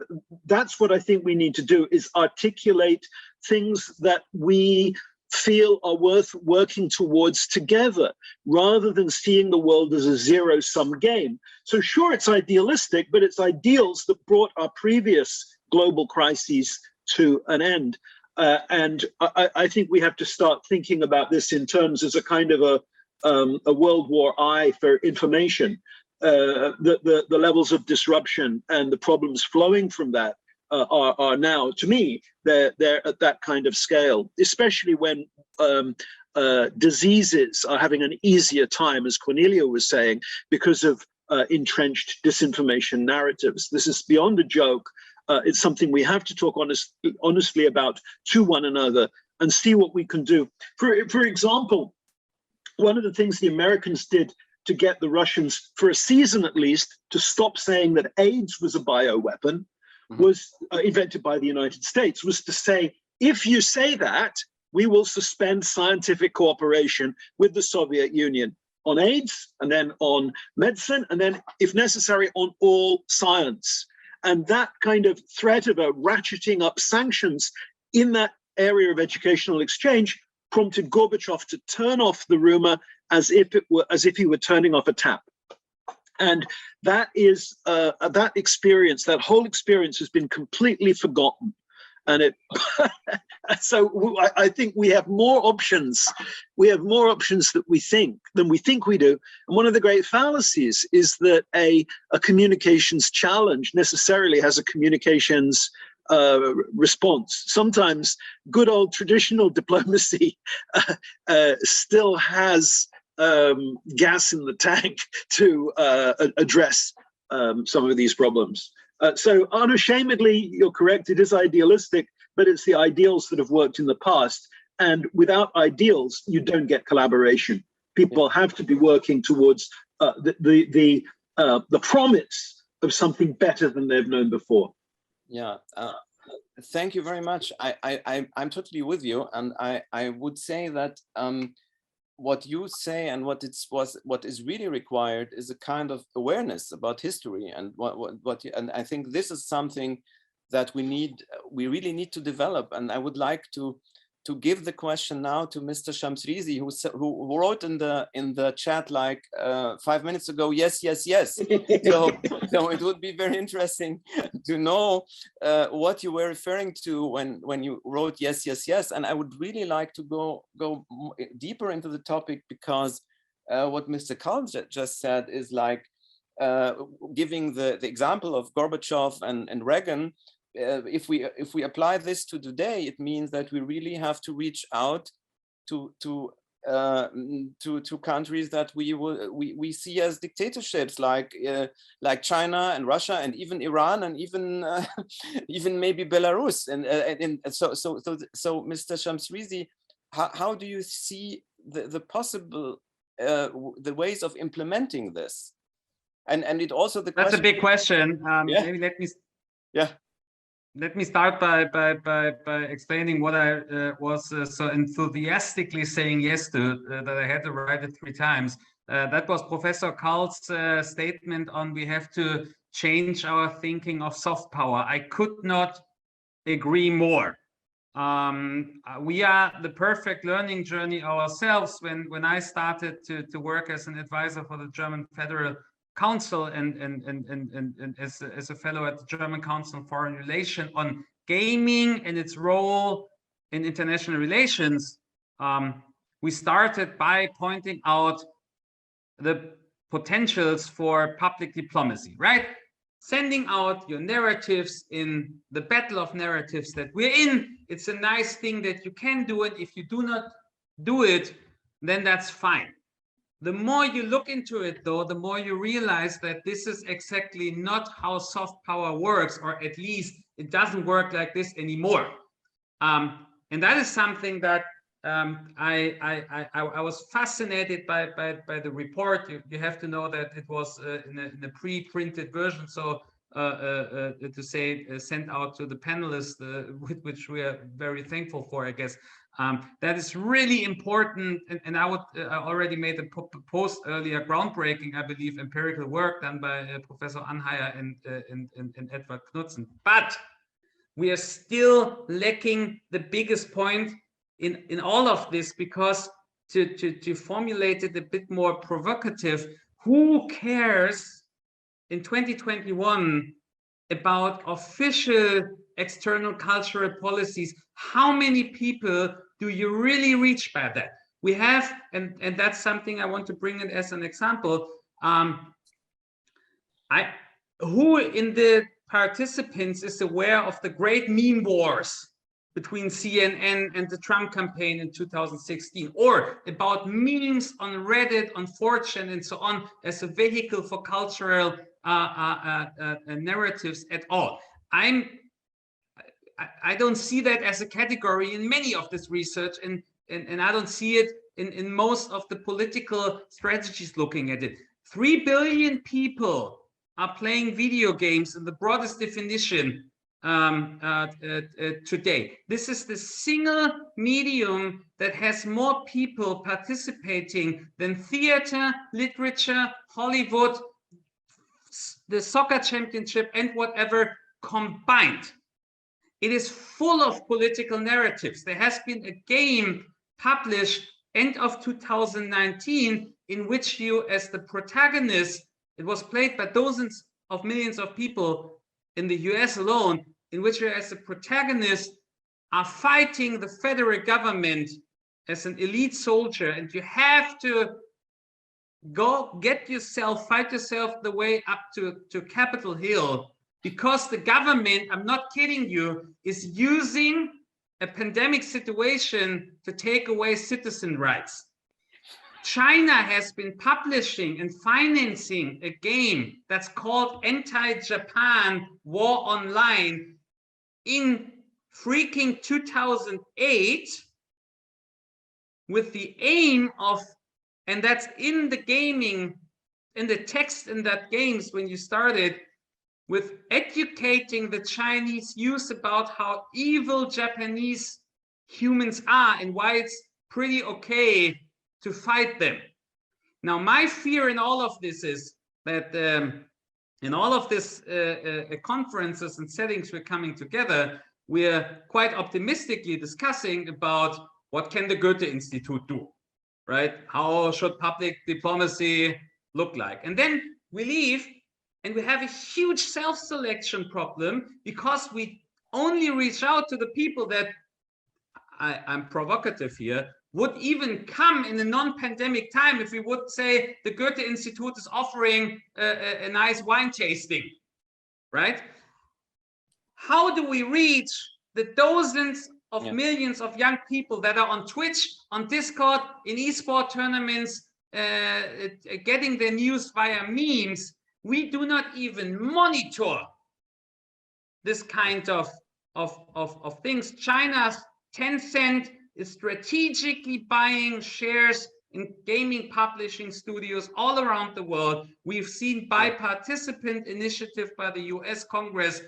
that's what I think we need to do, is articulate things that we feel are worth working towards together, rather than seeing the world as a zero-sum game. So sure, it's idealistic, but it's ideals that brought our previous global crises to an end. And I think we have to start thinking about this in terms as a kind of a World War I for information. The levels of disruption and the problems flowing from that are now, to me, they're at that kind of scale, especially when diseases are having an easier time, as Corneliu was saying, because of entrenched disinformation narratives. This is beyond a joke. It's something we have to talk honestly about to one another and see what we can do. For example, one of the things the Americans did to get the Russians, for a season at least, to stop saying that AIDS was a bioweapon, was invented by the United States, was to say, if you say that, we will suspend scientific cooperation with the Soviet Union on AIDS, and then on medicine, and then, if necessary, on all science. And that kind of threat of a ratcheting up sanctions in that area of educational exchange prompted Gorbachev to turn off the rumor as if he were turning off a tap. And that is that experience, that whole experience has been completely forgotten. And it so I think we have more options. We have more options than we think we do. And one of the great fallacies is that a communications challenge necessarily has a communications response. Sometimes good old traditional diplomacy still has gas in the tank to address some of these problems. So unashamedly, you're correct, it is idealistic, but it's the ideals that have worked in the past. And without ideals, you don't get collaboration. People have to be working towards the promise of something better than they've known before. Yeah, thank you very much. I'm totally with you. And I would say that what you say and what is really required is a kind of awareness about history and and I think this is something that we really need to develop. And I would like to give the question now to Mr. Shamsrizi, who wrote in the chat like 5 minutes ago, yes, yes, yes. So it would be very interesting to know what you were referring to when you wrote yes, yes, yes. And I would really like to go deeper into the topic, because what Mr. Cull just said is like giving the example of Gorbachev and Reagan. If we apply this to today, it means that we really have to reach out to countries that we see as dictatorships, like China and Russia and even Iran and even maybe Belarus. And so Mr. Shamsrizi, how do you see the possible the ways of implementing this? And it also the that's a big question. Yeah. Maybe let me. Yeah. Let me start by explaining what I was so enthusiastically saying yes to, that I had to write it 3 times. That was Professor Cull's statement on we have to change our thinking of soft power. I could not agree more. We are the perfect learning journey ourselves. When I started to work as an advisor for the German Federal Council and as a fellow at the German Council on Foreign Relations on gaming and its role in international relations, we started by pointing out the potentials for public diplomacy, right? Sending out your narratives in the battle of narratives that we're in. It's a nice thing that you can do it. If you do not do it, then that's fine. The more you look into it, though, the more you realize that this is exactly not how soft power works, or at least it doesn't work like this anymore. And that is something that I was fascinated by the report. You have to know that it was in a pre-printed version, so to say sent out to the panelists, which we are very thankful for, I guess. That is really important, and I already made a post earlier, groundbreaking, I believe, empirical work done by Professor Anheier and Edward Knudsen. But we are still lacking the biggest point in all of this, because to formulate it a bit more provocative, who cares in 2021 about official external cultural policies? How many people do you really reach by that? We have, and that's something I want to bring in as an example. Who in the participants is aware of the great meme wars between CNN and the Trump campaign in 2016, or about memes on Reddit, on 4chan, and so on, as a vehicle for cultural narratives at all? I don't see that as a category in many of this research, and I don't see it in most of the political strategies looking at it. 3 billion people are playing video games in the broadest definition today. This is the single medium that has more people participating than theater, literature, Hollywood, the soccer championship, and whatever combined. It is full of political narratives. There has been a game published end of 2019 in which you, as the protagonist, It was played by dozens of millions of people in the US alone, in which you as a protagonist are fighting the federal government as an elite soldier, and you have to go fight yourself the way up to Capitol Hill, because the government, I'm not kidding you, is using a pandemic situation to take away citizen rights. China has been publishing and financing a game that's called Anti-Japan War Online in freaking 2008, with the aim of, and that's in the gaming, in the text in that games when you started, with educating the Chinese youth about how evil Japanese humans are and why it's pretty okay to fight them. Now, my fear in all of this is that in all of this conferences and settings we're coming together, we're quite optimistically discussing about what can the Goethe Institute do, right? How should public diplomacy look like? And then we leave and we have a huge self-selection problem, because we only reach out to the people that, I'm provocative here, would even come in a non-pandemic time if we would say the Goethe Institute is offering a nice wine tasting, right? How do we reach the dozens of millions of young people that are on Twitch, on Discord, in esport tournaments, getting their news via memes? We do not even monitor this kind of things. China's Tencent is strategically buying shares in gaming publishing studios all around the world. We've seen biparticipant initiative by the US Congress.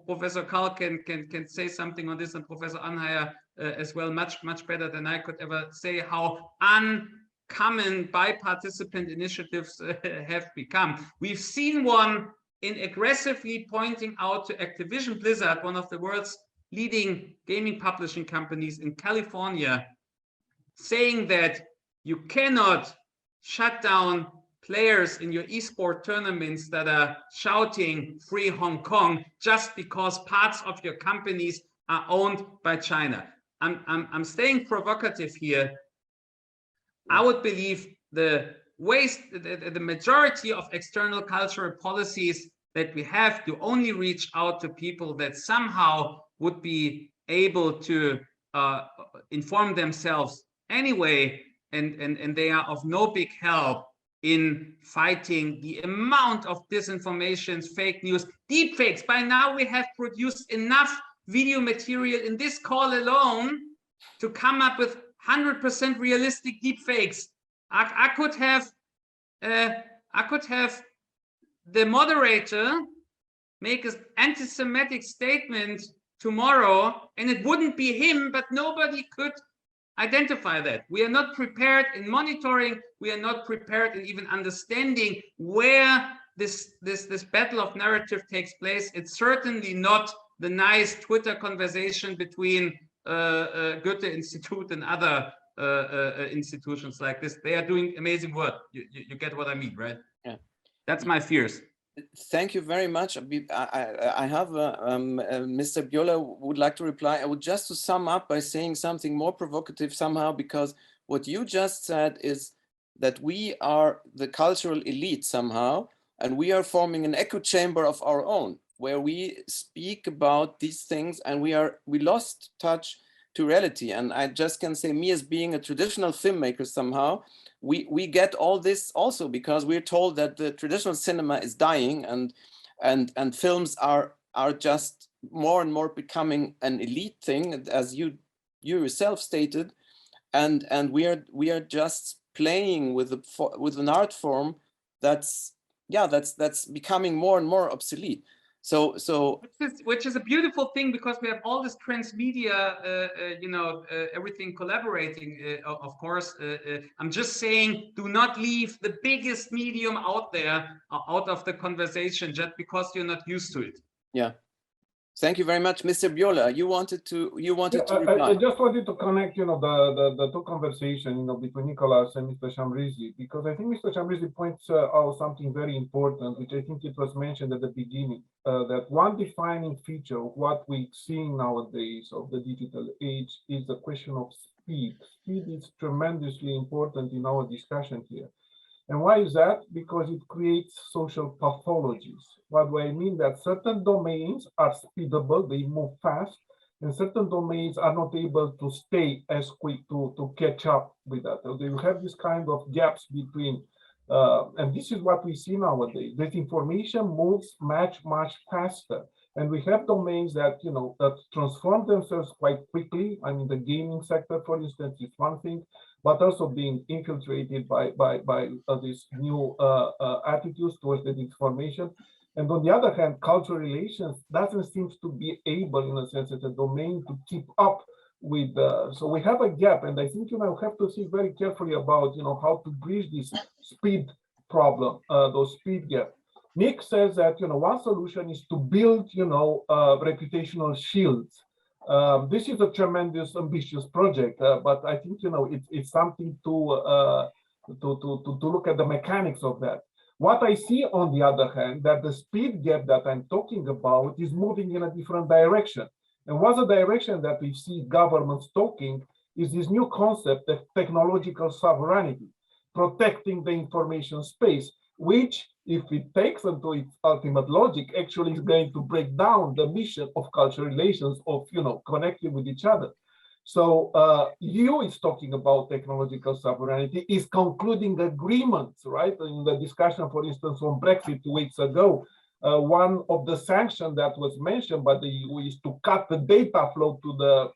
Professor Cull can say something on this, and Professor Anheier as well, much better than I could ever say, how uncommon biparticipant initiatives have become. We've seen one in aggressively pointing out to Activision Blizzard, one of the world's leading gaming publishing companies in California, saying that you cannot shut down players in your esport tournaments that are shouting "Free Hong Kong" just because parts of your companies are owned by China. I'm staying provocative here. I would believe the majority of external cultural policies that we have to only reach out to people that somehow would be able to inform themselves anyway, and they are of no big help in fighting the amount of disinformation, fake news, deep fakes. By now we have produced enough video material in this call alone to come up with 100% realistic deep fakes. I could have the moderator make an anti-Semitic statement tomorrow, and it wouldn't be him, but nobody could identify that. We are not prepared in monitoring. We are not prepared in even understanding where this battle of narrative takes place. It's certainly not the nice Twitter conversation between Goethe Institute and other institutions like this. They are doing amazing work. You get what I mean, right? Yeah. That's my fears. Thank you very much. I have Mr. Bjola would like to reply. I would just to sum up by saying something more provocative somehow, because what you just said is that we are the cultural elite somehow, and we are forming an echo chamber of our own, where we speak about these things, and we lost touch to reality. And I just can say, me as being a traditional filmmaker somehow, we get all this also because we're told that the traditional cinema is dying, and films are just more and more becoming an elite thing, as you yourself stated, and we are just playing with an art form that's becoming more and more obsolete. So which is a beautiful thing, because we have all this transmedia, everything collaborating. Of course, I'm just saying, do not leave the biggest medium out there out of the conversation just because you're not used to it. Yeah. Thank you very much, Mr. Bjola. You wanted to reply. I just wanted to connect, the two conversations, between Nicholas and Mr. Shamsrizi, because I think Mr. Shamsrizi points out something very important, which I think it was mentioned at the beginning, that one defining feature of what we see nowadays of the digital age is the question of speed. Speed is tremendously important in our discussion here. And why is that? Because it creates social pathologies. What do I mean? That certain domains are speedable, they move fast, and certain domains are not able to stay as quick to catch up with that. So you have this kind of gaps between, and this is what we see nowadays. That information moves much faster. And we have domains that, that transform themselves quite quickly. I mean, the gaming sector, for instance, is one thing, but also being infiltrated by these new attitudes towards the information. And on the other hand, cultural relations doesn't seem to be able, in a sense, as a domain to keep up with. So we have a gap, and I think we have to think very carefully about how to bridge this speed problem, those speed gaps. Nick says that one solution is to build reputational shields. This is a tremendous, ambitious project, but I think it's something to look at the mechanics of that. What I see, on the other hand, that the speed gap that I'm talking about is moving in a different direction. And what's the direction that we see governments talking is this new concept of technological sovereignty, protecting the information space, which, if it takes into its ultimate logic, actually is going to break down the mission of cultural relations, of connecting with each other. So EU is talking about technological sovereignty, is concluding agreements, right? In the discussion, for instance, on Brexit 2 weeks ago, one of the sanctions that was mentioned by the EU is to cut the data flow to the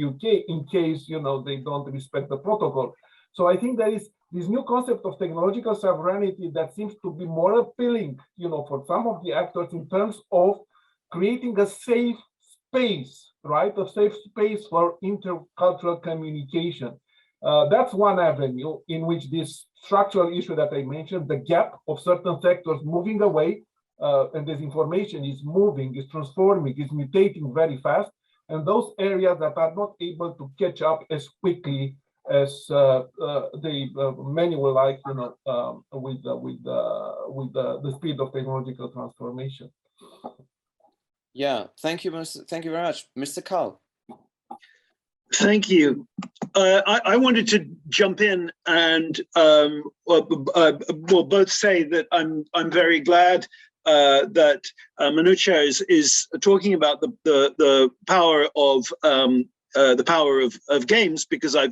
UK in case they don't respect the protocol. So I think there is this new concept of technological sovereignty that seems to be more appealing, for some of the actors in terms of creating a safe space, right? A safe space for intercultural communication. That's one avenue in which this structural issue that I mentioned, the gap of certain sectors moving away, and this information is moving, is transforming, is mutating very fast, and those areas that are not able to catch up as quickly as many would like, with the speed of technological transformation. Yeah, thank you very much, Mr. Cull. Thank you. I wanted to jump in and both say that I'm very glad that Manouchehr is talking about the power of games, because I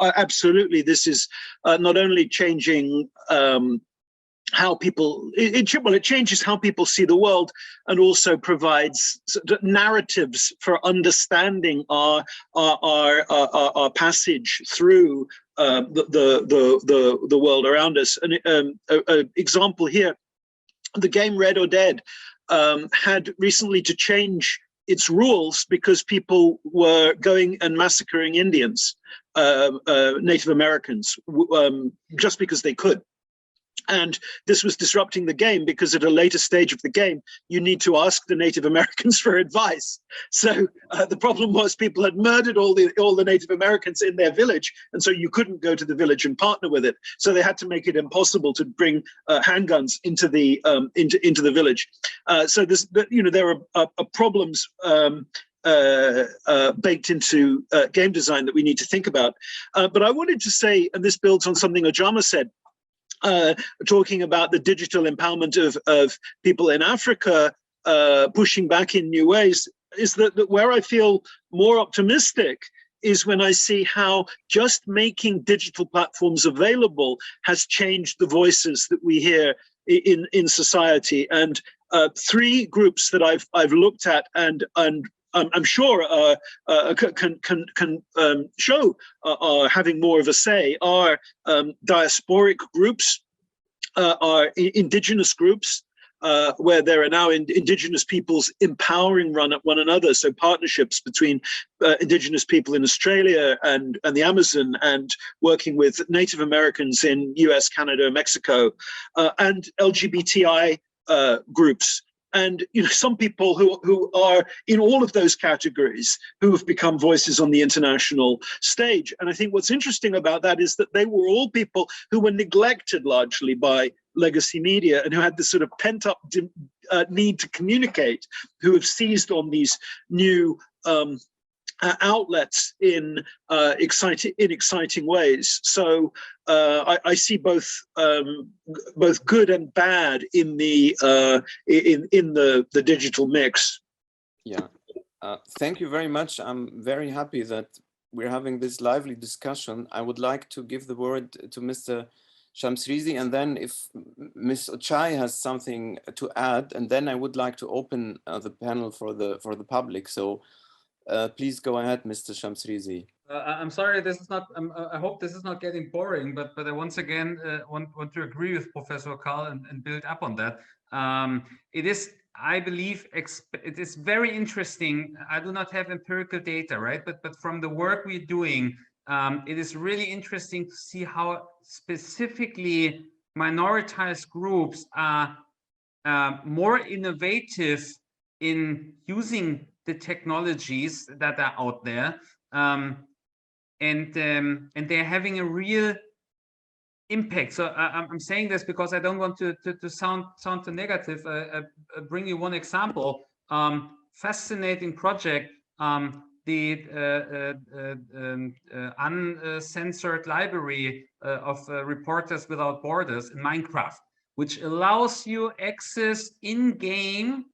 absolutely, this is not only changing how people, it changes how people see the world, and also provides narratives for understanding our passage through the world around us. An example here, the game Red or Dead had recently to change its rules because people were going and massacring Indians, Native Americans, just because they could. And this was disrupting the game, because at a later stage of the game, you need to ask the Native Americans for advice. So the problem was people had murdered all the Native Americans in their village, and so you couldn't go to the village and partner with it. So they had to make it impossible to bring handguns into the village. So this, there are problems baked into game design that we need to think about. But I wanted to say, and this builds on something Ojoma said, talking about the digital empowerment of people in Africa, pushing back in new ways, is that where I feel more optimistic is when I see how just making digital platforms available has changed the voices that we hear in society. And three groups that I've looked at and I'm sure can show are having more of a say are diasporic groups, are indigenous groups, where there are now indigenous peoples empowering one another. So partnerships between indigenous people in Australia and the Amazon, and working with Native Americans in US, Canada, Mexico, and LGBTI groups. and some people who are in all of those categories who have become voices on the international stage. And I think what's interesting about that is that they were all people who were neglected largely by legacy media and who had this sort of pent-up need to communicate, who have seized on these new outlets in exciting ways. So I see both good and bad in the digital mix. Yeah, thank you very much. I'm very happy that we're having this lively discussion. I would like to give the word to Mr. Shamsrizi, and then if Ms. Ochai has something to add, and then I would like to open the panel for the public. So please go ahead, Mr. Shamsrizi. I'm sorry, this is not. I hope this is not getting boring, but I once again want to agree with Professor Cull and build up on that. It is, I believe, it is very interesting. I do not have empirical data, right? But from the work we're doing, it is really interesting to see how specifically minoritized groups are more innovative in using the technologies that are out there, and they're having a real impact. So I'm saying this because I don't want to sound too negative. I'll bring you one example. Fascinating project. The uncensored library of Reporters Without Borders in Minecraft, which allows you access in-game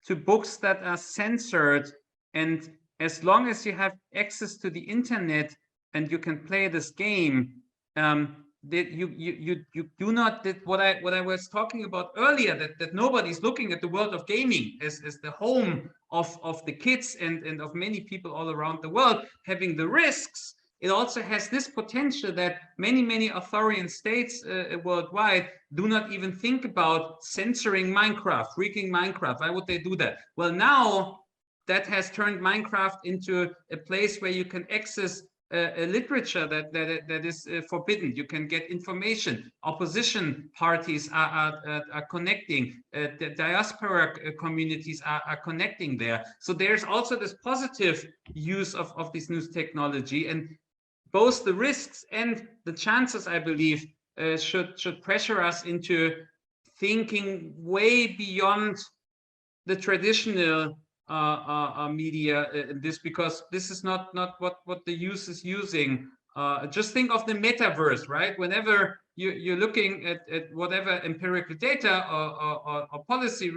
to books that are censored. And as long as you have access to the internet and you can play this game, that you do not, that what I was talking about earlier, that nobody's looking at the world of gaming as the home of the kids and of many people all around the world having the risks. It also has this potential that many authoritarian states worldwide do not even think about censoring Minecraft, freaking Minecraft. Why would they do that? Well, now that has turned Minecraft into a place where you can access a literature that is forbidden. You can get information. Opposition parties are connecting. The diaspora communities are connecting there. So there's also this positive use of this new technology, and both the risks and the chances, I believe, should pressure us into thinking way beyond the traditional media in this, because this is not what the youth is using. Just think of the metaverse, right? Whenever you're looking at whatever empirical data or policy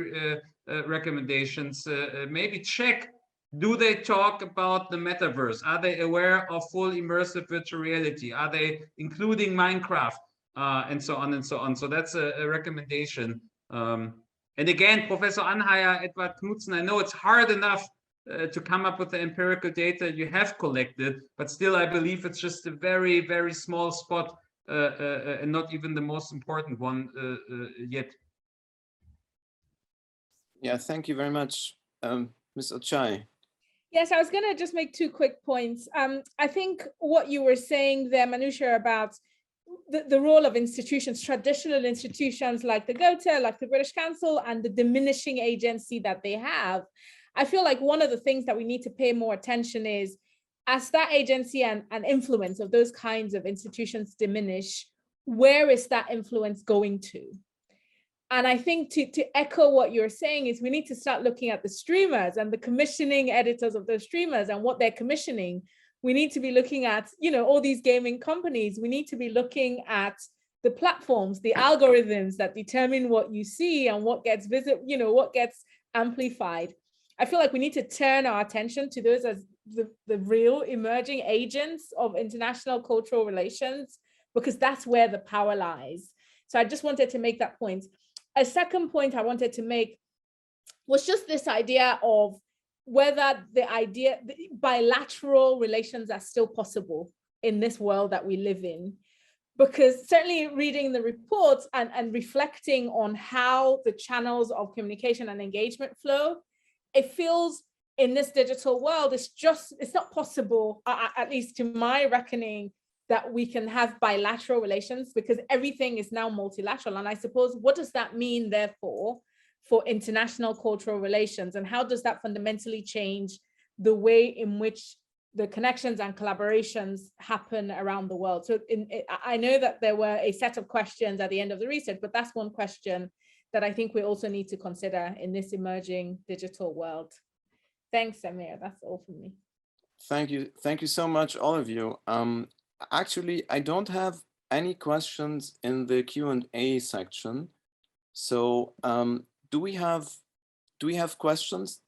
recommendations, maybe check, do they talk about the metaverse? Are they aware of full immersive virtual reality? Are they including Minecraft? And so on and so on. So that's a recommendation. And again, Professor Anheier, Edward Knudsen, I know it's hard enough to come up with the empirical data you have collected, but still I believe it's just a very small spot and not even the most important one yet. Yeah, thank you very much. Ms. Ochai. Yes, I was going to just make two quick points. I think what you were saying there, Manouchehr, about the role of institutions, traditional institutions like the Goethe, like the British Council, and the diminishing agency that they have. I feel like one of the things that we need to pay more attention is, as that agency and influence of those kinds of institutions diminish, where is that influence going to? And I think to echo what you're saying is we need to start looking at the streamers and the commissioning editors of those streamers and what they're commissioning. We need to be looking at, all these gaming companies. We need to be looking at the platforms, the algorithms that determine what you see and what gets what gets amplified. I feel like we need to turn our attention to those as the real emerging agents of international cultural relations, because that's where the power lies. So I just wanted to make that point. A second point I wanted to make was just this idea of whether the bilateral relations are still possible in this world that we live in. Because certainly reading the reports and reflecting on how the channels of communication and engagement flow, it feels in this digital world, it's not possible, at least to my reckoning, that we can have bilateral relations, because everything is now multilateral. And I suppose, what does that mean, therefore, for international cultural relations, and how does that fundamentally change the way in which the connections and collaborations happen around the world? So I know that there were a set of questions at the end of the research, but that's one question that I think we also need to consider in this emerging digital world. Thanks, Samir. That's all from me. Thank you. Thank you so much, all of you. Actually, I don't have any questions in the Q&A section. So do we have questions?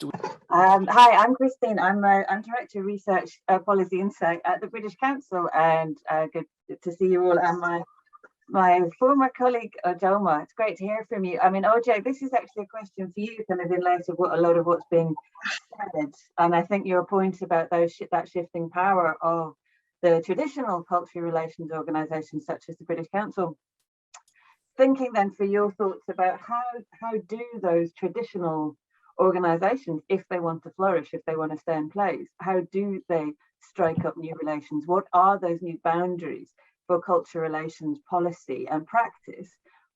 Hi, I'm Christine. I'm Director of Research Policy Insight at the British Council, and good to see you all. And my former colleague, Ojoma, it's great to hear from you. I mean, OJ, this is actually a question for you, kind of in light of a lot of what's being said. And I think your point about that shifting power of the traditional cultural relations organisations such as the British Council. Thinking then for your thoughts about how do those traditional organisations, if they want to flourish, if they want to stay in place, how do they strike up new relations? What are those new boundaries for cultural relations policy and practice,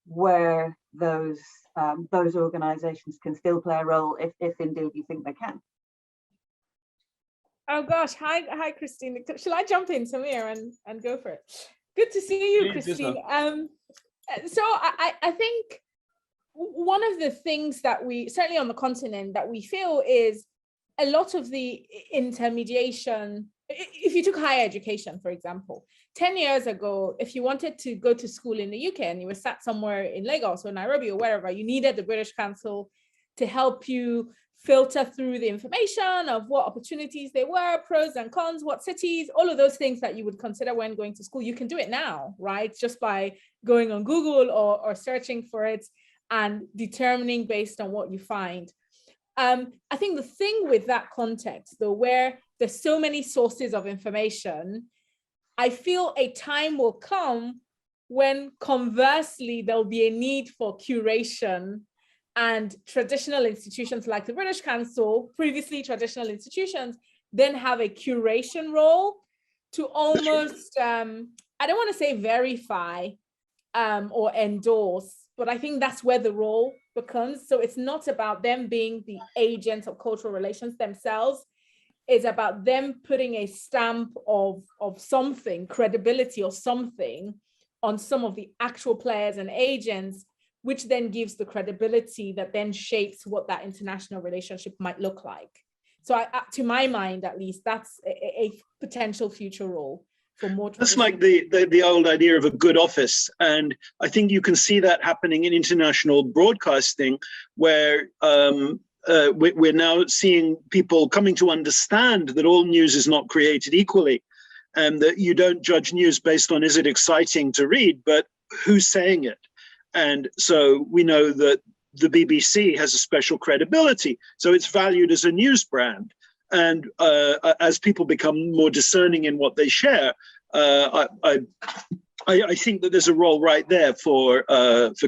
where those organisations can still play a role, if indeed you think they can? Oh gosh, hi Christine. Shall I jump in, Samir, and go for it? Good to see you, Christine. So I think one of the things that we, certainly on the continent, that we feel is a lot of the intermediation. If you took higher education, for example, 10 years ago, if you wanted to go to school in the UK and you were sat somewhere in Lagos or Nairobi or wherever, you needed the British Council to help you filter through the information of what opportunities there were, pros and cons, what cities, all of those things that you would consider when going to school. You can do it now, right? Just by going on Google or searching for it and determining based on what you find. I think the thing with that context, though, where there's so many sources of information, I feel a time will come when conversely, there'll be a need for curation, and traditional institutions like the British Council, previously traditional institutions, then have a curation role to almost, I don't want to say verify or endorse, but I think that's where the role becomes. So it's not about them being the agents of cultural relations themselves. It's about them putting a stamp of something, credibility or something, on some of the actual players and agents, which then gives the credibility that then shapes what that international relationship might look like. So to my mind, at least, that's a potential future role for more. That's like the old idea of a good office. And I think you can see that happening in international broadcasting, where we're now seeing people coming to understand that all news is not created equally, and that you don't judge news based on, is it exciting to read, but who's saying it? And so we know that the BBC has a special credibility, so it's valued as a news brand. And as people become more discerning in what they share, I think that there's a role right there for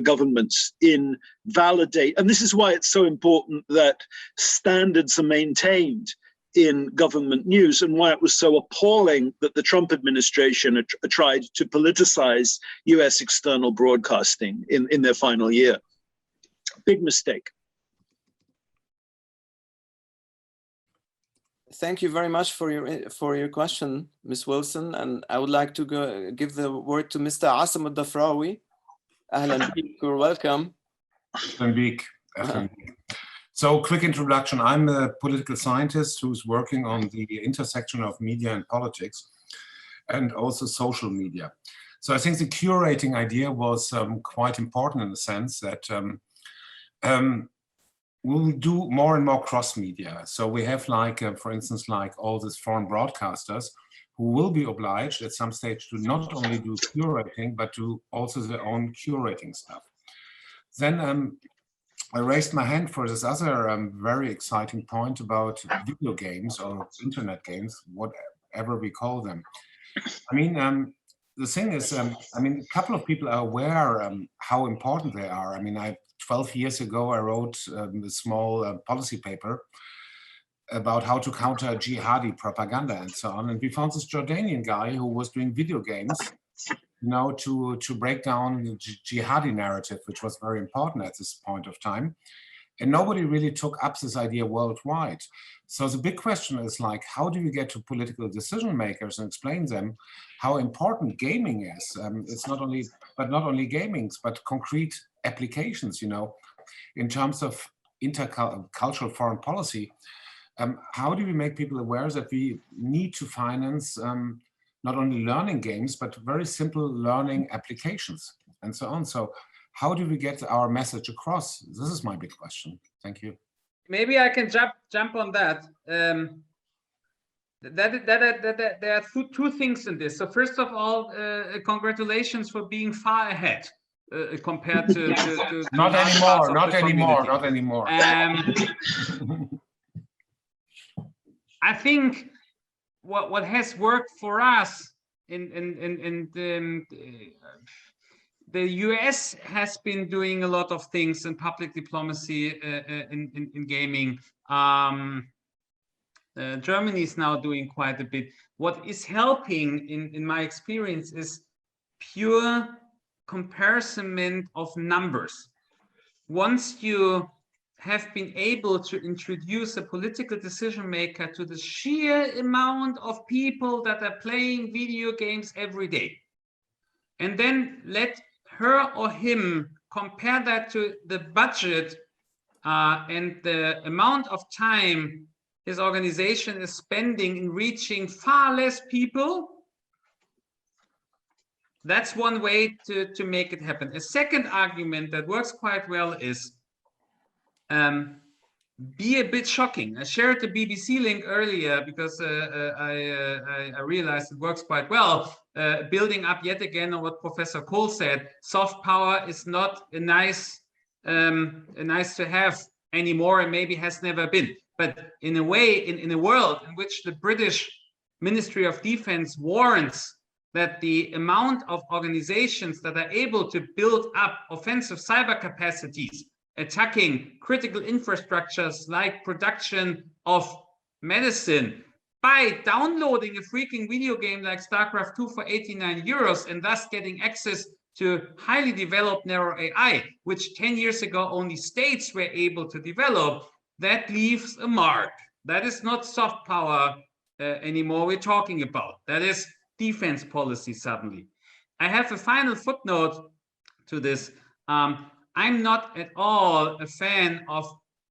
governments in validate. And this is why it's so important that standards are maintained in government news, and why it was so appalling that the Trump administration tried to politicize US external broadcasting in their final year. Big mistake. Thank you very much for your question, Ms. Wilson. And I would like to give the word to Mr. Asim Al-Dafrawi. Ahlan bik, you're welcome. Ahlan bik. So, quick introduction. I'm a political scientist who's working on the intersection of media and politics, and also social media. So I think the curating idea was quite important in the sense that we'll do more and more cross-media. So we have, like, for instance, like all these foreign broadcasters who will be obliged at some stage to not only do curating, but to also their own curating stuff. Then I raised my hand for this other very exciting point about video games or internet games, whatever we call them. I mean, the thing is, I mean, a couple of people are aware how important they are. I mean, 12 years ago, I wrote a small policy paper about how to counter jihadi propaganda and so on. And we found this Jordanian guy who was doing video games, you know, to break down the jihadi narrative, which was very important at this point of time. And nobody really took up this idea worldwide. So the big question is like, how do you get to political decision makers and explain them how important gaming is? It's not only gaming, but concrete applications, you know, in terms of intercultural foreign policy. How do we make people aware that we need to finance not only learning games, but very simple learning applications and so on? So how do we get our message across? This is my big question. Thank you. Maybe I can jump on that. There are two things in this. So first of all, congratulations for being far ahead compared to not anymore. Not anymore. Not anymore. I think what has worked for us in the US has been doing a lot of things in public diplomacy in gaming. Germany is now doing quite a bit. What is helping, in my experience, is pure comparison of numbers. Once you have been able to introduce a political decision maker to the sheer amount of people that are playing video games every day, and then let her or him compare that to the budget and the amount of time his organization is spending in reaching far less people, that's one way to make it happen. A second argument that works quite well is be a bit shocking. I shared the BBC link earlier because I realized it works quite well. Building up yet again on what Professor Cull said, soft power is not a nice to have anymore, and maybe has never been. But in a way, in a world in which the British Ministry of Defense warns that the amount of organizations that are able to build up offensive cyber capacities, attacking critical infrastructures like production of medicine, by downloading a freaking video game like StarCraft 2 for 89 euros and thus getting access to highly developed narrow AI, which 10 years ago only states were able to develop, that leaves a mark. That is not soft power anymore we're talking about. That is defense policy suddenly. I have a final footnote to this. I'm not at all a fan of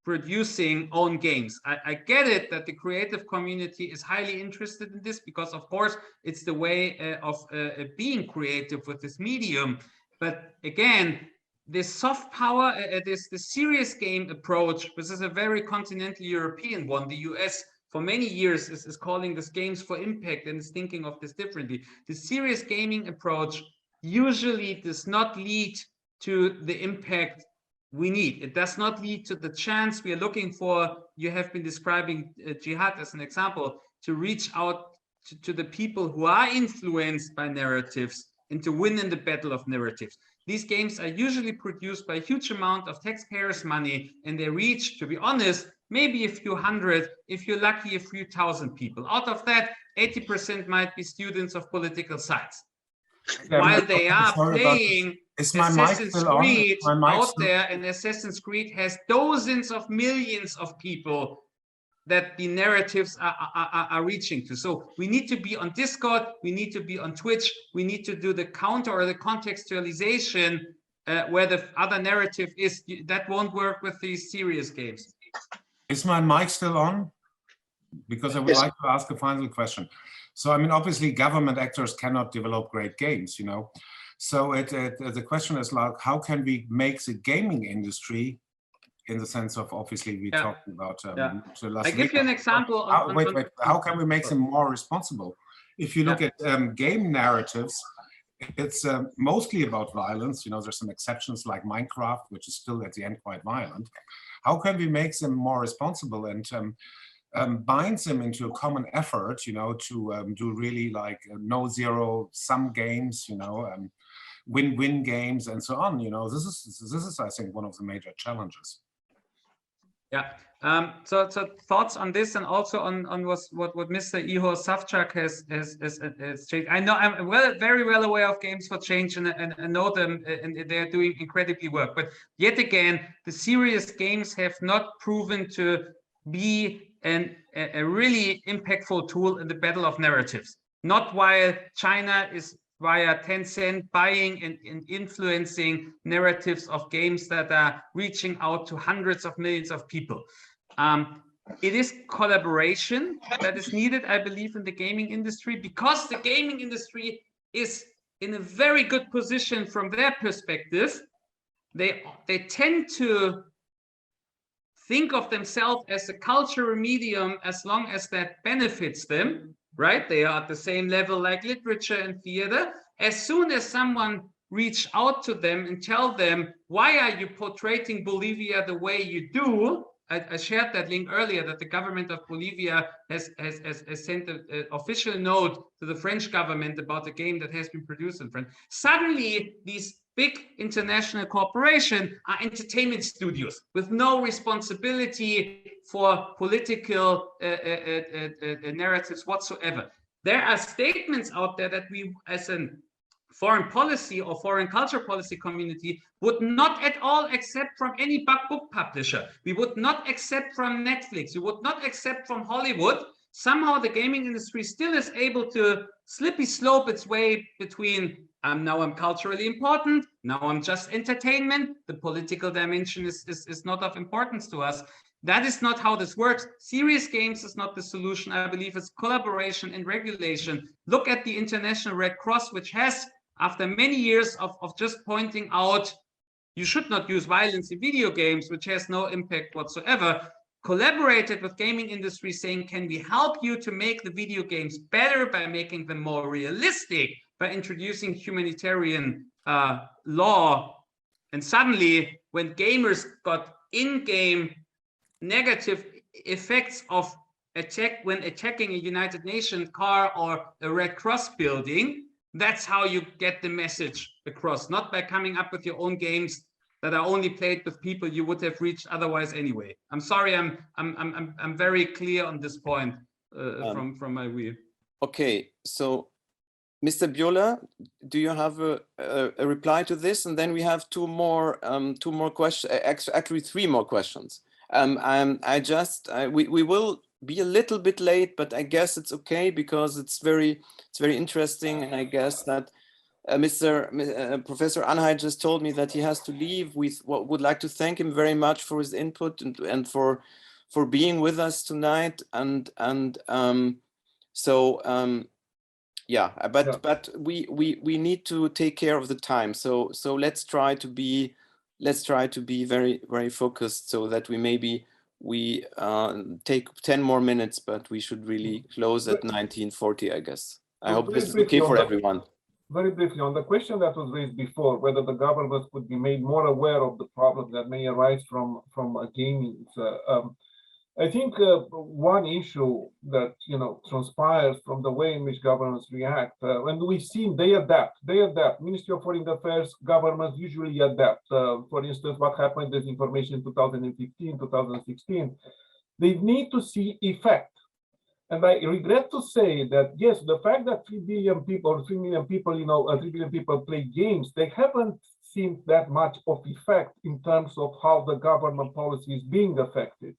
producing own games. I get it that the creative community is highly interested in this because, of course, it's the way of being creative with this medium. But again, this soft power, this serious game approach, which is a very continental European one. The US for many years is calling this games for impact and is thinking of this differently. The serious gaming approach usually does not lead to the impact we need. It does not lead to the chance we are looking for. You have been describing jihad as an example, to reach out to the people who are influenced by narratives and to win in the battle of narratives. These games are usually produced by a huge amount of taxpayers' money, and they reach, to be honest, maybe a few hundred, if you're lucky, a few thousand people. Out of that, 80% might be students of political science. Yeah, while they are playing Assassin's Creed out there, and Assassin's Creed has dozens of millions of people that the narratives are reaching to. So we need to be on Discord, we need to be on Twitch, we need to do the counter or the contextualization where the other narrative is. That won't work with these serious games. Is my mic still on? Because I would like to ask a final question. So, I mean, obviously government actors cannot develop great games, you know. So the question is like, how can we make the gaming industry, in the sense of, obviously we're talking about I give you an example. How can we make them more responsible? If you look at game narratives, it's mostly about violence. You know, there's some exceptions like Minecraft, which is still at the end quite violent. How can we make them more responsible and binds them into a common effort, you know, to do really like no zero sum games, you know, win-win games and so on. You know, this is I think one of the major challenges. Yeah. So thoughts on this, and also on what Mr. Ihor Savchuk has changed. I know I'm very well aware of Games for Change and know them, and they're doing incredibly work. But yet again, the serious games have not proven to be a really impactful tool in the battle of narratives. Not while China is via Tencent buying and influencing narratives of games that are reaching out to hundreds of millions of people. It is collaboration that is needed, I believe, in the gaming industry, because the gaming industry is in a very good position from their perspective. They tend to think of themselves as a cultural medium as long as that benefits them, right? They are at the same level like literature and theater. As soon as someone reach out to them and tell them, why are you portraying Bolivia the way you do? I shared that link earlier, that the government of Bolivia has sent an official note to the French government about the game that has been produced in France. Suddenly, these big international corporations are entertainment studios with no responsibility for political narratives whatsoever. There are statements out there that we, as a foreign policy or foreign culture policy community, would not at all accept from any book publisher. We would not accept from Netflix. We would not accept from Hollywood. Somehow the gaming industry still is able to slippy slope its way between now I'm culturally important, now I'm just entertainment, the political dimension is not of importance to us. That is not how this works. Serious games is not the solution. I believe it's collaboration and regulation. Look at the International Red Cross, which has, after many years of just pointing out you should not use violence in video games, which has no impact whatsoever, collaborated with gaming industry saying, can we help you to make the video games better by making them more realistic, by introducing humanitarian law. And suddenly, when gamers got in-game negative effects of when attacking a United Nations car or a Red Cross building, that's how you get the message across, not by coming up with your own games that are only played with people you would have reached otherwise anyway. I'm sorry, I'm very clear on this point from my view. Okay, so Mr. Bjola, do you have a reply to this? And then we have two more questions, actually three more questions. We will be a little bit late, but I guess it's okay because it's very interesting, and I guess that Professor Anheier just told me that he has to leave. We would like to thank him very much for his input and for being with us tonight. Yeah, but we need to take care of the time. So let's try to be very, very focused, so that we take 10 more minutes, but we should really close at 19:40, I guess. I hope this is okay for everyone. Very briefly, on the question that was raised before, whether the government could be made more aware of the problems that may arise from gaming. I think one issue that transpires from the way in which governments react, and we've seen they adapt. Ministry of Foreign Affairs, governments usually adapt. For instance, what happened with information in 2015, 2016, they need to see effect. And I regret to say that, yes, the fact that 3 billion people, or 3 million people, 3 billion people play games, they haven't seen that much of effect in terms of how the government policy is being affected.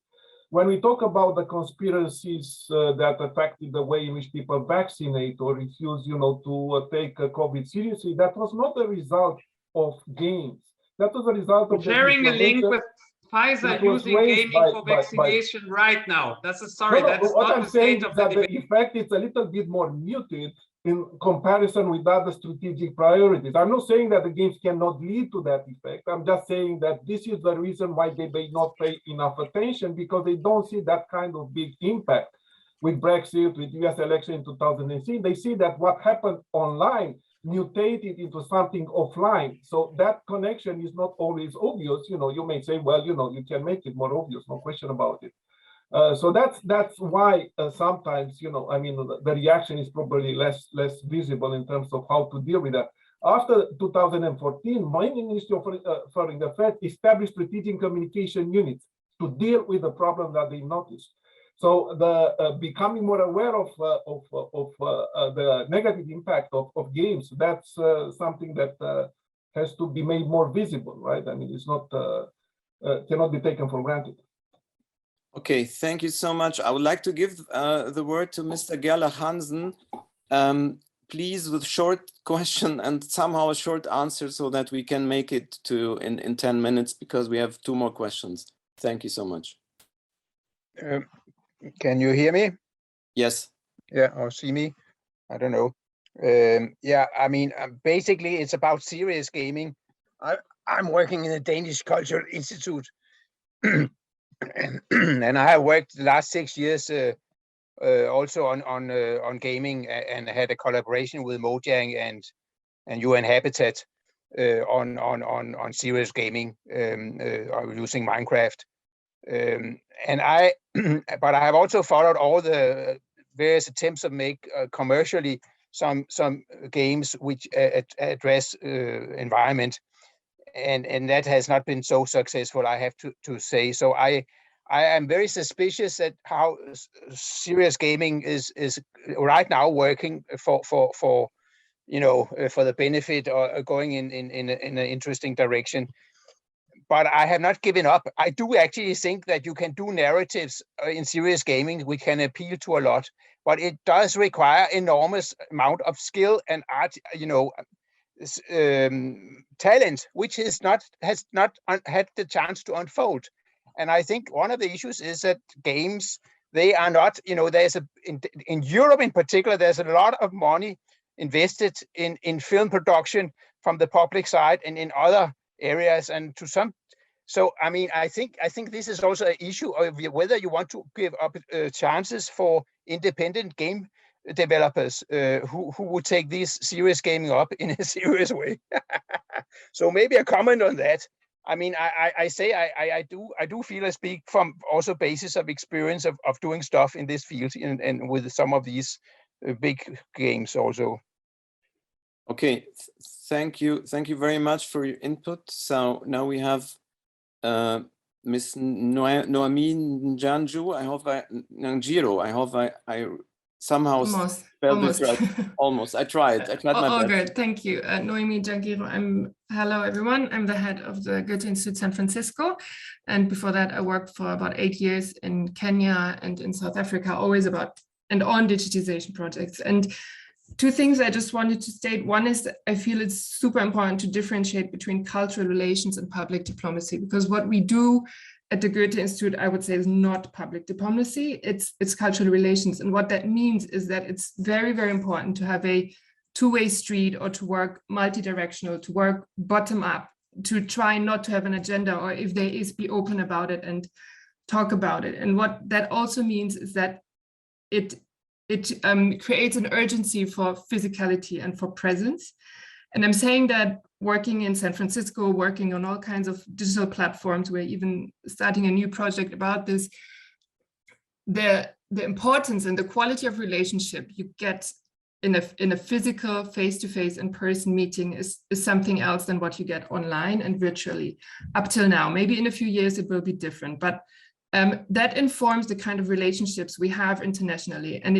When we talk about the conspiracies that affected the way in which people vaccinate or refuse, to take COVID seriously, that was not a result of games. That was a result of sharing a link with Pfizer using gaming for vaccination right now. That's what I'm saying is that the effect is a little bit more muted in comparison with other strategic priorities. I'm not saying that the games cannot lead to that effect. I'm just saying that this is the reason why they may not pay enough attention, because they don't see that kind of big impact. With Brexit, with US election in 2018, they see that what happened online mutated into something offline. So that connection is not always obvious. You may say, well, you can make it more obvious, no question about it. So that's why sometimes, the reaction is probably less visible in terms of how to deal with that. After 2014, my Ministry of Foreign Affairs established strategic communication units to deal with the problem that they notice. So the becoming more aware of the negative impact of games, that's something that has to be made more visible, right? I mean, it's not cannot be taken for granted. Okay, thank you so much. I would like to give the word to Mr. Gerlach Hansen, please, with short question and somehow a short answer so that we can make it to in 10 minutes, because we have 2 more questions. Thank you so much. Can you hear me? Yes. Yeah, or see me? I don't know. Yeah, I mean, basically, it's about serious gaming. I'm working in the Danish Cultural Institute, and I have worked the last 6 years also on gaming, and had a collaboration with Mojang and UN Habitat on serious gaming, using Minecraft. But I have also followed all the various attempts to make commercially some games which address environment, and that has not been so successful, I have to say. So I am very suspicious that how serious gaming is right now working for you know, for the benefit or going in an interesting direction. But I have not given up. I do actually think that you can do narratives in serious gaming which can appeal to a lot, but it does require enormous amount of skill and art, you know, talent, which has not had the chance to unfold. And I think one of the issues is that games, they are not, you know, there's in Europe in particular, there's a lot of money invested in film production from the public side and in other areas, and to some. So I mean, I think this is also an issue of whether you want to give up chances for independent game developers who would take this serious gaming up in a serious way. So maybe a comment on that. I mean, I do feel I speak from also basis of experience of doing stuff in this field and with some of these big games also. Okay, thank you very much for your input. So now we have Miss Noemi Njanju. I hope I somehow spelled it right. Almost. I tried my best. Oh, good. Thank you. Noemi Njanju. Hello, everyone. I'm the head of the Goethe Institute San Francisco. And before that, I worked for about 8 years in Kenya and in South Africa, always about and on digitization projects. And 2 things I just wanted to state. One is that I feel it's super important to differentiate between cultural relations and public diplomacy, because what we do at the Goethe Institute, I would say, is not public diplomacy, it's cultural relations. And what that means is that it's very, very important to have a 2-way street, or to work multi-directional, to work bottom up, to try not to have an agenda, or if there is, be open about it and talk about it. And what that also means is that it creates an urgency for physicality and for presence. And I'm saying that working in San Francisco, working on all kinds of digital platforms, we're even starting a new project about this, the importance and the quality of relationship you get in a physical face-to-face in-person meeting is something else than what you get online and virtually up till now. Maybe in a few years it will be different, but that informs the kind of relationships we have internationally. And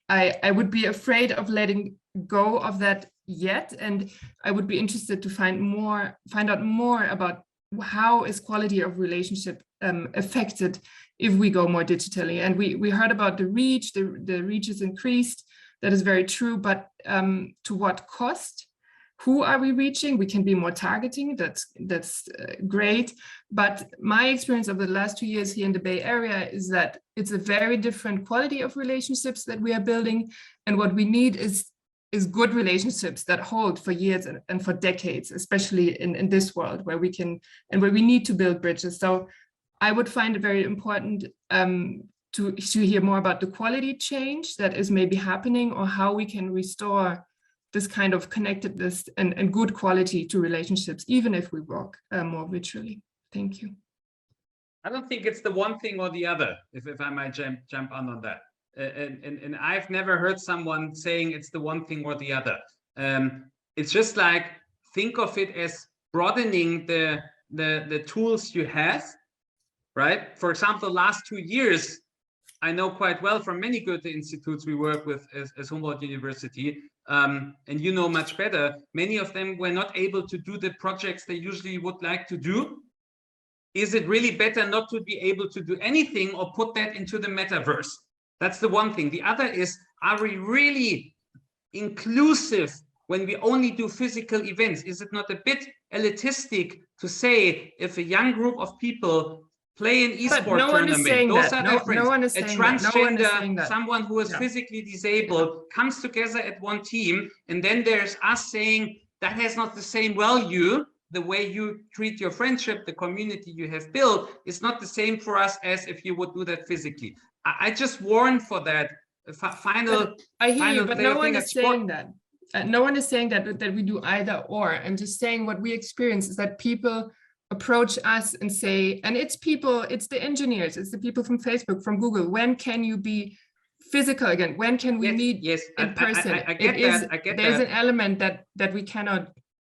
I would be afraid of letting go of that yet. And I would be interested to find out more about how is quality of relationship affected if we go more digitally. And we heard about the reach is increased. That is very true, but to what cost? Who are we reaching? We can be more targeting, that's great. But my experience over the last 2 years here in the Bay Area is that it's a very different quality of relationships that we are building. And what we need is good relationships that hold for years and for decades, especially in this world where we can, and where we need to build bridges. So I would find it very important to hear more about the quality change that is maybe happening, or how we can restore this kind of connectedness and good quality to relationships, even if we work more virtually. Thank you. I don't think it's the one thing or the other, if I might jump on that. And I've never heard someone saying it's the one thing or the other. It's just like, think of it as broadening the tools you have, right? For example, the last 2 years, I know quite well from many Goethe institutes we work with as Humboldt University, and you know much better, many of them were not able to do the projects they usually would like to do. Is it really better not to be able to do anything or put that into the metaverse? That's the one thing. The other is, are we really inclusive when we only do physical events? Is it not a bit elitistic to say if a young group of people play an esport tournament, those are their friends, a transgender, someone who is physically disabled comes together at one team, and then there's us saying that has not the same value. The way you treat your friendship, the community you have built is not the same for us as if you would do that physically. I just warn for that. I hear you, but no one is saying that. No one is saying that we do either or. I'm just saying what we experience is that people approach us and say, and it's people, it's the engineers, it's the people from Facebook, from Google. When can you be physical again? When can we meet in person? I get that. There's an element that we cannot.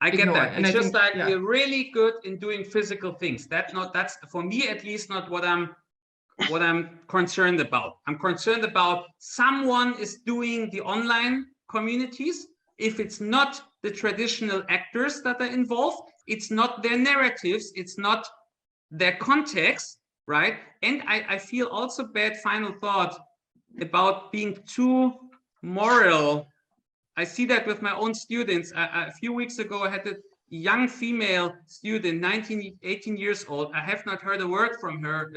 I get ignore. that. And it's I just think, like we're really good in doing physical things. That's for me at least not what I'm concerned about. I'm concerned about someone is doing the online communities. If it's not the traditional actors that are involved, it's not their narratives, it's not their context, right? And I feel also bad, final thought, about being too moral. I see that with my own students. A few weeks ago, I had a young female student, 18 years old. I have not heard a word from her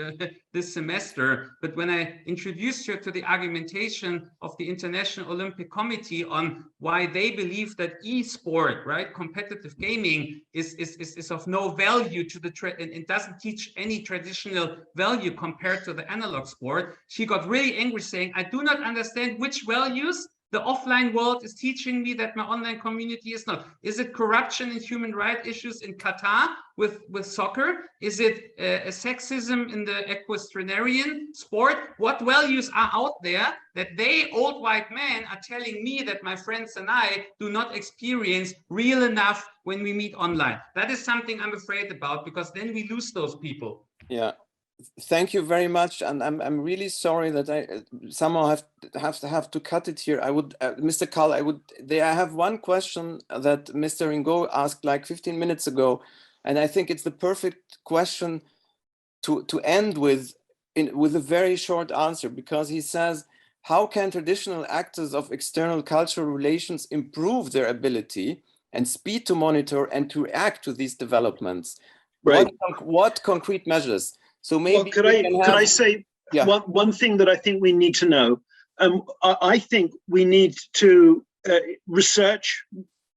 this semester, but when I introduced her to the argumentation of the International Olympic Committee on why they believe that e-sport, right, competitive gaming is of no value to and doesn't teach any traditional value compared to the analog sport, she got really angry saying, I do not understand which values the offline world is teaching me that my online community is not. Is it corruption and human rights issues in Qatar with soccer? Is it a sexism in the equestrian sport? What values are out there that they, old white men, are telling me that my friends and I do not experience real enough when we meet online? That is something I'm afraid about, because then we lose those people. Yeah. Thank you very much, and I'm really sorry that I somehow have to cut it here. I would, Mr. Cull, I have one question that Mr. Ringo asked like 15 minutes ago, and I think it's the perfect question to end with a very short answer, because he says, how can traditional actors of external cultural relations improve their ability and speed to monitor and to react to these developments? Right. What concrete measures? So maybe could I say one thing that I think we need to know? I think we need to research,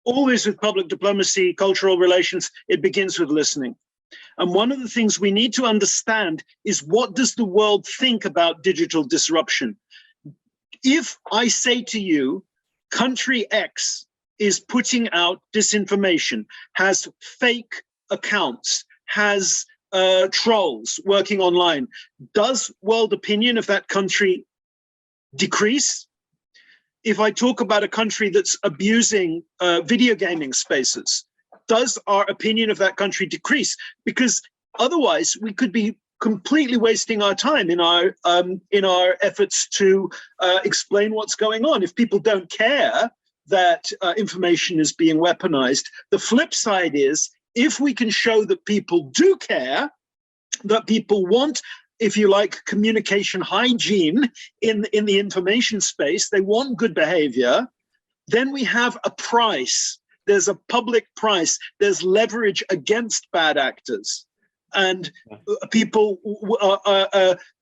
always with public diplomacy, cultural relations, it begins with listening. And one of the things we need to understand is, what does the world think about digital disruption? If I say to you, country X is putting out disinformation, has fake accounts, has trolls working online, does world opinion of that country decrease? If I talk about a country that's abusing video gaming spaces, does our opinion of that country decrease? Because otherwise we could be completely wasting our time in our efforts to explain what's going on. If people don't care that information is being weaponized, the flip side is, if we can show that people do care, that people want, if you like, communication hygiene in the information space, they want good behavior, then we have a price. There's a public price. There's leverage against bad actors. And people,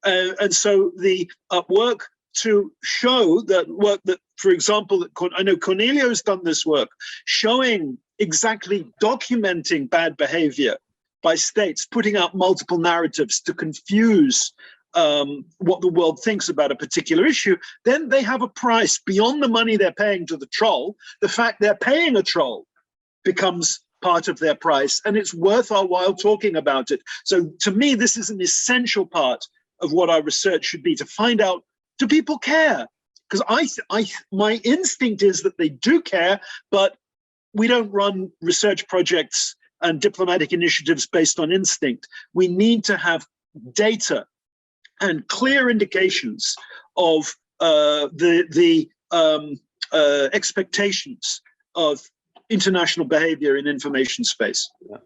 and so the work to show that work that, for example, I know Corneliu has done this work, showing exactly, documenting bad behavior by states, putting out multiple narratives to confuse what the world thinks about a particular issue, then they have a price beyond the money they're paying to the troll. The fact they're paying a troll becomes part of their price, and it's worth our while talking about it. So to me, this is an essential part of what our research should be, to find out, do people care? Because my instinct is that they do care, but we don't run research projects and diplomatic initiatives based on instinct. We need to have data and clear indications of the expectations of international behavior in information space. Yeah.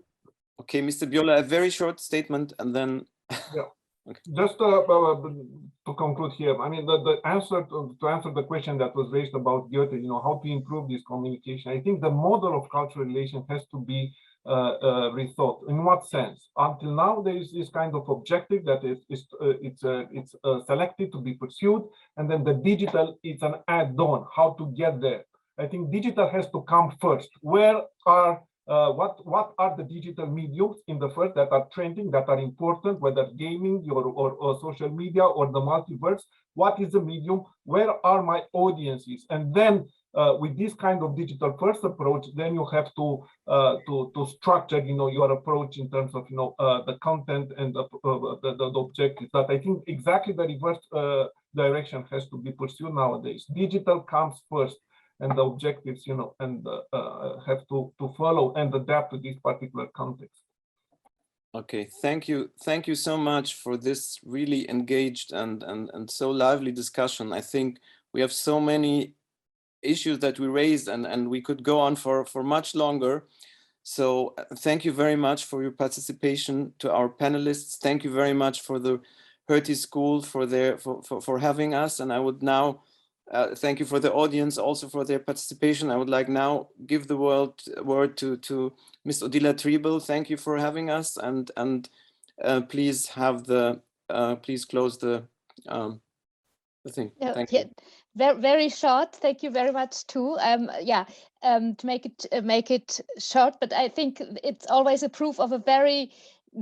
Okay, Mr. Bjola, a very short statement, and then. Yeah. Okay. Just to conclude here, I mean, the answer to answer the question that was raised about Goethe, how to improve this communication. I think the model of cultural relation has to be rethought. In what sense? Until now, there is this kind of objective that it's selected to be pursued, and then the digital is an add-on. How to get there? I think digital has to come first. Where are what are the digital mediums in the first that are trending, that are important, whether gaming or social media or the multiverse? What is the medium? Where are my audiences? And then with this kind of digital first approach, then you have to structure, your approach in terms of, the content and the objectives. That I think exactly the reverse direction has to be pursued nowadays. Digital comes first, and the objectives, have to follow and adapt to this particular context. Okay, thank you so much for this really engaged and so lively discussion. I think we have so many issues that we raised, and we could go on for much longer. So thank you very much for your participation. To our panelists, thank you very much for the Hertie School for having us, and I would now thank you for the audience also for their participation. I would like now give the word to Ms. Odila Triebel. Thank you for having us, and please have please close the thing. Thank you. Very short. Thank you very much too. To make it short, but I think it's always a proof of a very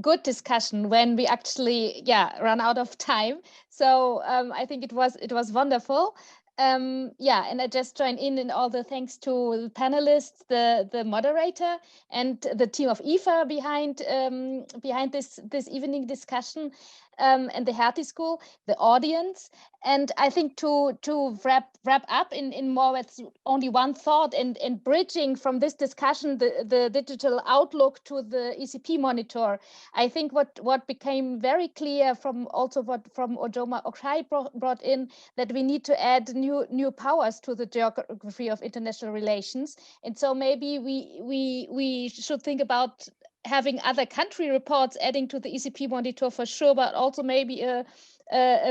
good discussion when we actually run out of time. So I think it was wonderful. And I just join in all the thanks to the panelists, the moderator, and the team of IFA behind this evening discussion, and the Hertie School, the audience. And I think to wrap up in more with only one thought and bridging from this discussion the digital outlook to the ECP monitor, I think what became very clear from Ojoma Ochai brought in, that we need to add new powers to the geography of international relations. And so maybe we should think about having other country reports adding to the ECP monitor for sure, but also maybe a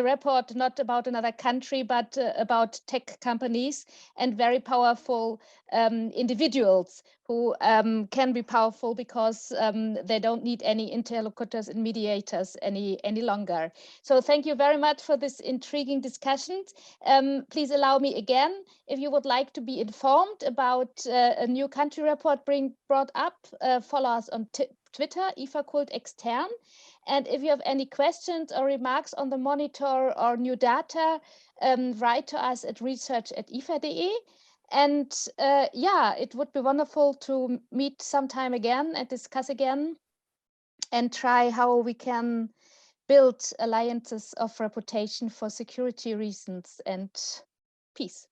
report not about another country, but about tech companies and very powerful individuals who can be powerful because they don't need any interlocutors and mediators any longer. So thank you very much for this intriguing discussion. Please allow me again, if you would like to be informed about a new country report brought up, follow us on Twitter, IFA-Kult Extern. And if you have any questions or remarks on the monitor or new data, write to us at research@ifa.de. And it would be wonderful to meet sometime again and discuss again and try how we can build alliances of reputation for security reasons and peace.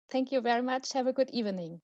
Thank you very much. Have a good evening.